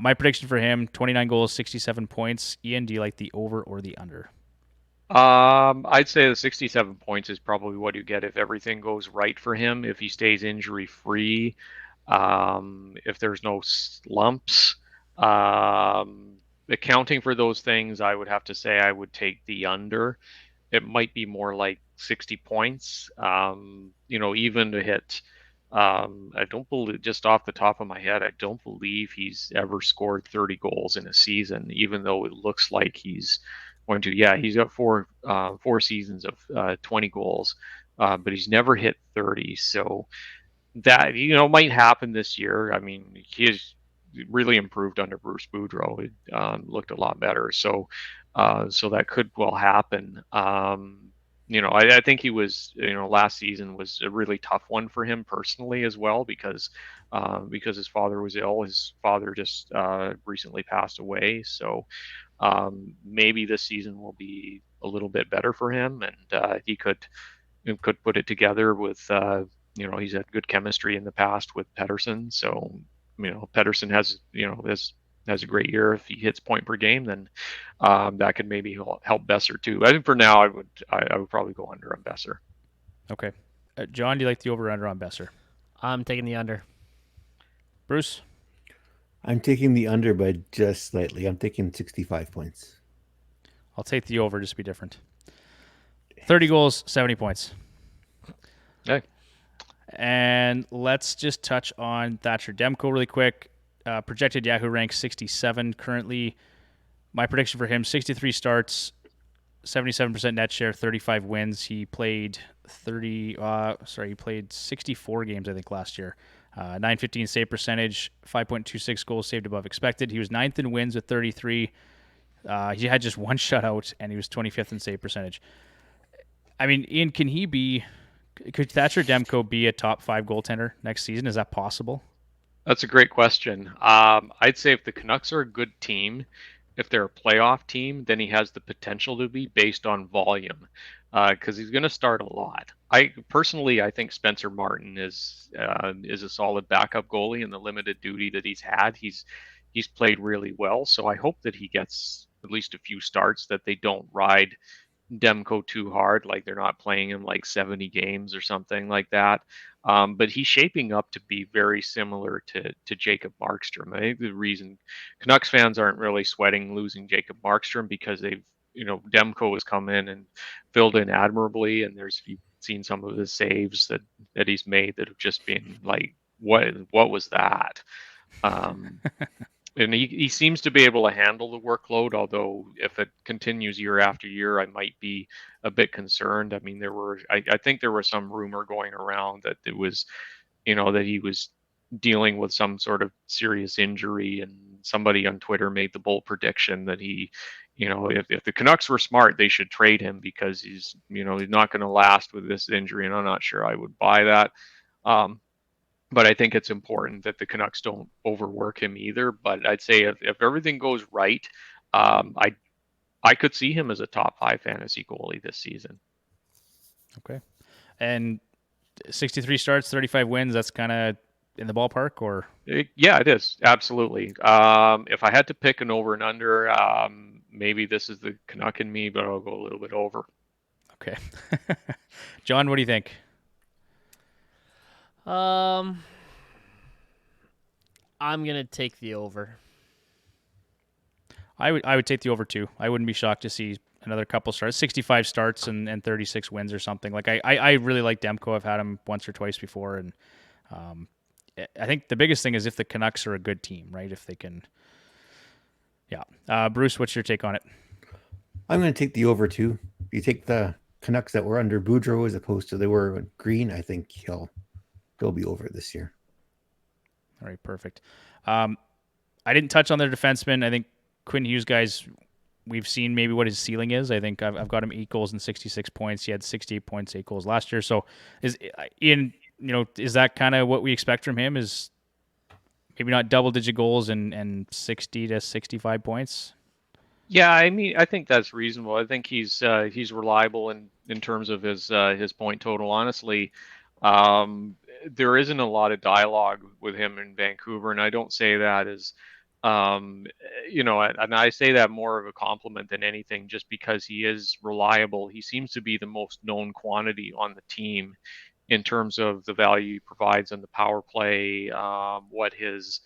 my prediction for him, 29 goals, 67 points. Ian, do you like the over or the under? I'd say the 67 points is probably what you get if everything goes right for him, if he stays injury free, if there's no slumps. Accounting for those things, I would have to say I would take the under. It might be more like 60 points. Even to hit. I don't believe, just off the top of my head, I don't believe he's ever scored 30 goals in a season, even though it looks like he's going to. Yeah, he's got four seasons of 20 goals, but he's never hit 30. So that might happen this year. I mean, he has really improved under Bruce Boudreau. It looked a lot better. So that could well happen. I think he was, last season was a really tough one for him personally as well, because his father was ill. His father just recently passed away. So maybe this season will be a little bit better for him, and he could put it together with, he's had good chemistry in the past with Pettersson. So, Pettersson has a great year. If he hits point per game, then that could maybe help Besser too. I think for now, I would probably go under on Besser. Okay. John, do you like the over or under on Besser? I'm taking the under. Bruce? I'm taking the under, but just slightly. I'm taking 65 points. I'll take the over just to be different. 30 goals, 70 points. Okay. And let's just touch on Thatcher Demko really quick. Projected Yahoo rank 67 currently. My prediction for him, 63 starts, 77% net share, 35 wins. He played 64 games, I think, last year. 915 save percentage, 5.26 goals saved above expected. He was 9th in wins with 33. He had just one shutout, and he was 25th in save percentage. I mean, Ian, could Thatcher Demko be a top 5 goaltender next season? Is that possible? That's a great question. I'd say if the Canucks are a good team, if they're a playoff team, then he has the potential to be, based on volume, because he's going to start a lot. I think Spencer Martin is a solid backup goalie in the limited duty that he's had. He's played really well, so I hope that he gets at least a few starts, that they don't ride Demko too hard, like they're not playing him like 70 games or something like that. But he's shaping up to be very similar to Jacob Markstrom. I think the reason Canucks fans aren't really sweating losing Jacob Markstrom, because Demko has come in and filled in admirably, and you've seen some of his saves that he's made that have just been like, what was that? And he seems to be able to handle the workload, although if it continues year after year, I might be a bit concerned. I mean, I think there was some rumor going around that it was, that he was dealing with some sort of serious injury, and somebody on Twitter made the bold prediction that if the Canucks were smart, they should trade him, because he's not going to last with this injury, and I'm not sure I would buy that. But I think it's important that the Canucks don't overwork him either. But I'd say if everything goes right, I could see him as a top 5 fantasy goalie this season. Okay. And 63 starts, 35 wins, that's kind of in the ballpark, or? Yeah, it is. Absolutely. If I had to pick an over and under, maybe this is the Canuck in me, but I'll go a little bit over. Okay. John, what do you think? I'm gonna take the over. I would take the over too. I wouldn't be shocked to see another couple starts, 65 starts and 36 wins or something. Like I really like Demko. I've had him once or twice before, and I think the biggest thing is if the Canucks are a good team, right? If they can, yeah. Bruce, what's your take on it? I'm going to take the over too. If you take the Canucks that were under Boudreaux as opposed to they were Green, I think he'll be over this year. All right, perfect. I didn't touch on their defensemen. I think Quinn Hughes, guys, we've seen maybe what his ceiling is. I think I've got him 8 goals and 66 points. He had 68 points, 8 goals last year. So is is that kind of what we expect from him? Is maybe not double-digit goals and 60 to 65 points? Yeah, I mean, I think that's reasonable. I think he's reliable in terms of his point total. Honestly, there isn't a lot of dialogue with him in Vancouver, and I don't say that as and I say that more of a compliment than anything, just because he is reliable. He seems to be the most known quantity on the team in terms of the value he provides on the power play. What his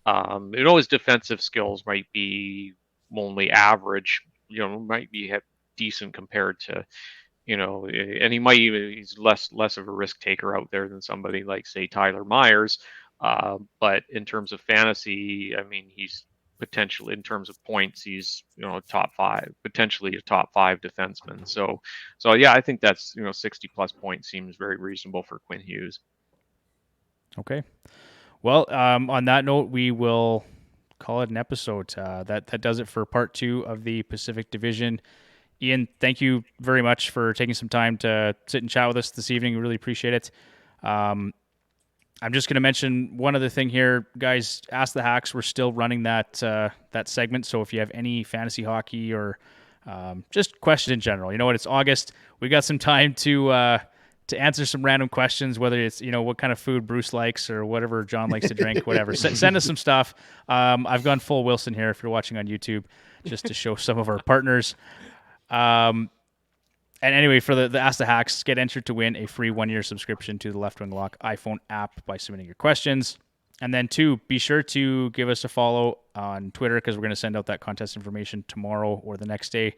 his defensive skills might be only average, might be decent compared to, and he's less of a risk taker out there than somebody like, say, Tyler Myers. But in terms of fantasy, I mean, he's potentially, in terms of points, he's top 5, potentially a top 5 defenseman. So yeah, I think that's 60 plus points seems very reasonable for Quinn Hughes. Okay. Well, on that note, we will call it an episode. That does it for part 2 of the Pacific Division. Ian, thank you very much for taking some time to sit and chat with us this evening. We really appreciate it. I'm just going to mention one other thing here, guys. Ask the Hacks. We're still running that segment. So if you have any fantasy hockey or just questions in general, you know what? It's August. We got some time to answer some random questions, whether it's what kind of food Bruce likes or whatever John likes to drink, whatever. Send us some stuff. I've gone full Wilson here if you're watching on YouTube, just to show some of our partners. And anyway, for the Ask the Hacks, get entered to win a free 1-year subscription to the Left Wing Lock iPhone app by submitting your questions. And then 2, be sure to give us a follow on Twitter, because we're going to send out that contest information tomorrow or the next day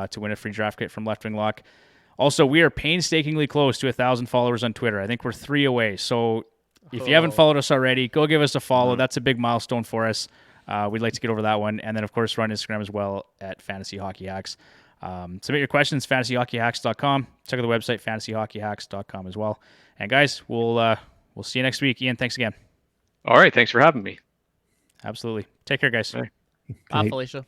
to win a free draft kit from Left Wing Lock. Also, we are painstakingly close to 1,000 followers on Twitter. I think we're 3 away. So if you haven't followed us already, go give us a follow. That's a big milestone for us. We'd like to get over that one. And then, of course, we're on Instagram as well at Fantasy Hockey Hacks. Submit your questions, fantasyhockeyhacks.com. Check out the website, fantasyhockeyhacks.com as well. And guys, we'll see you next week. Ian, thanks again. All right. Thanks for having me. Absolutely. Take care, guys. Bye. Bye, Felicia.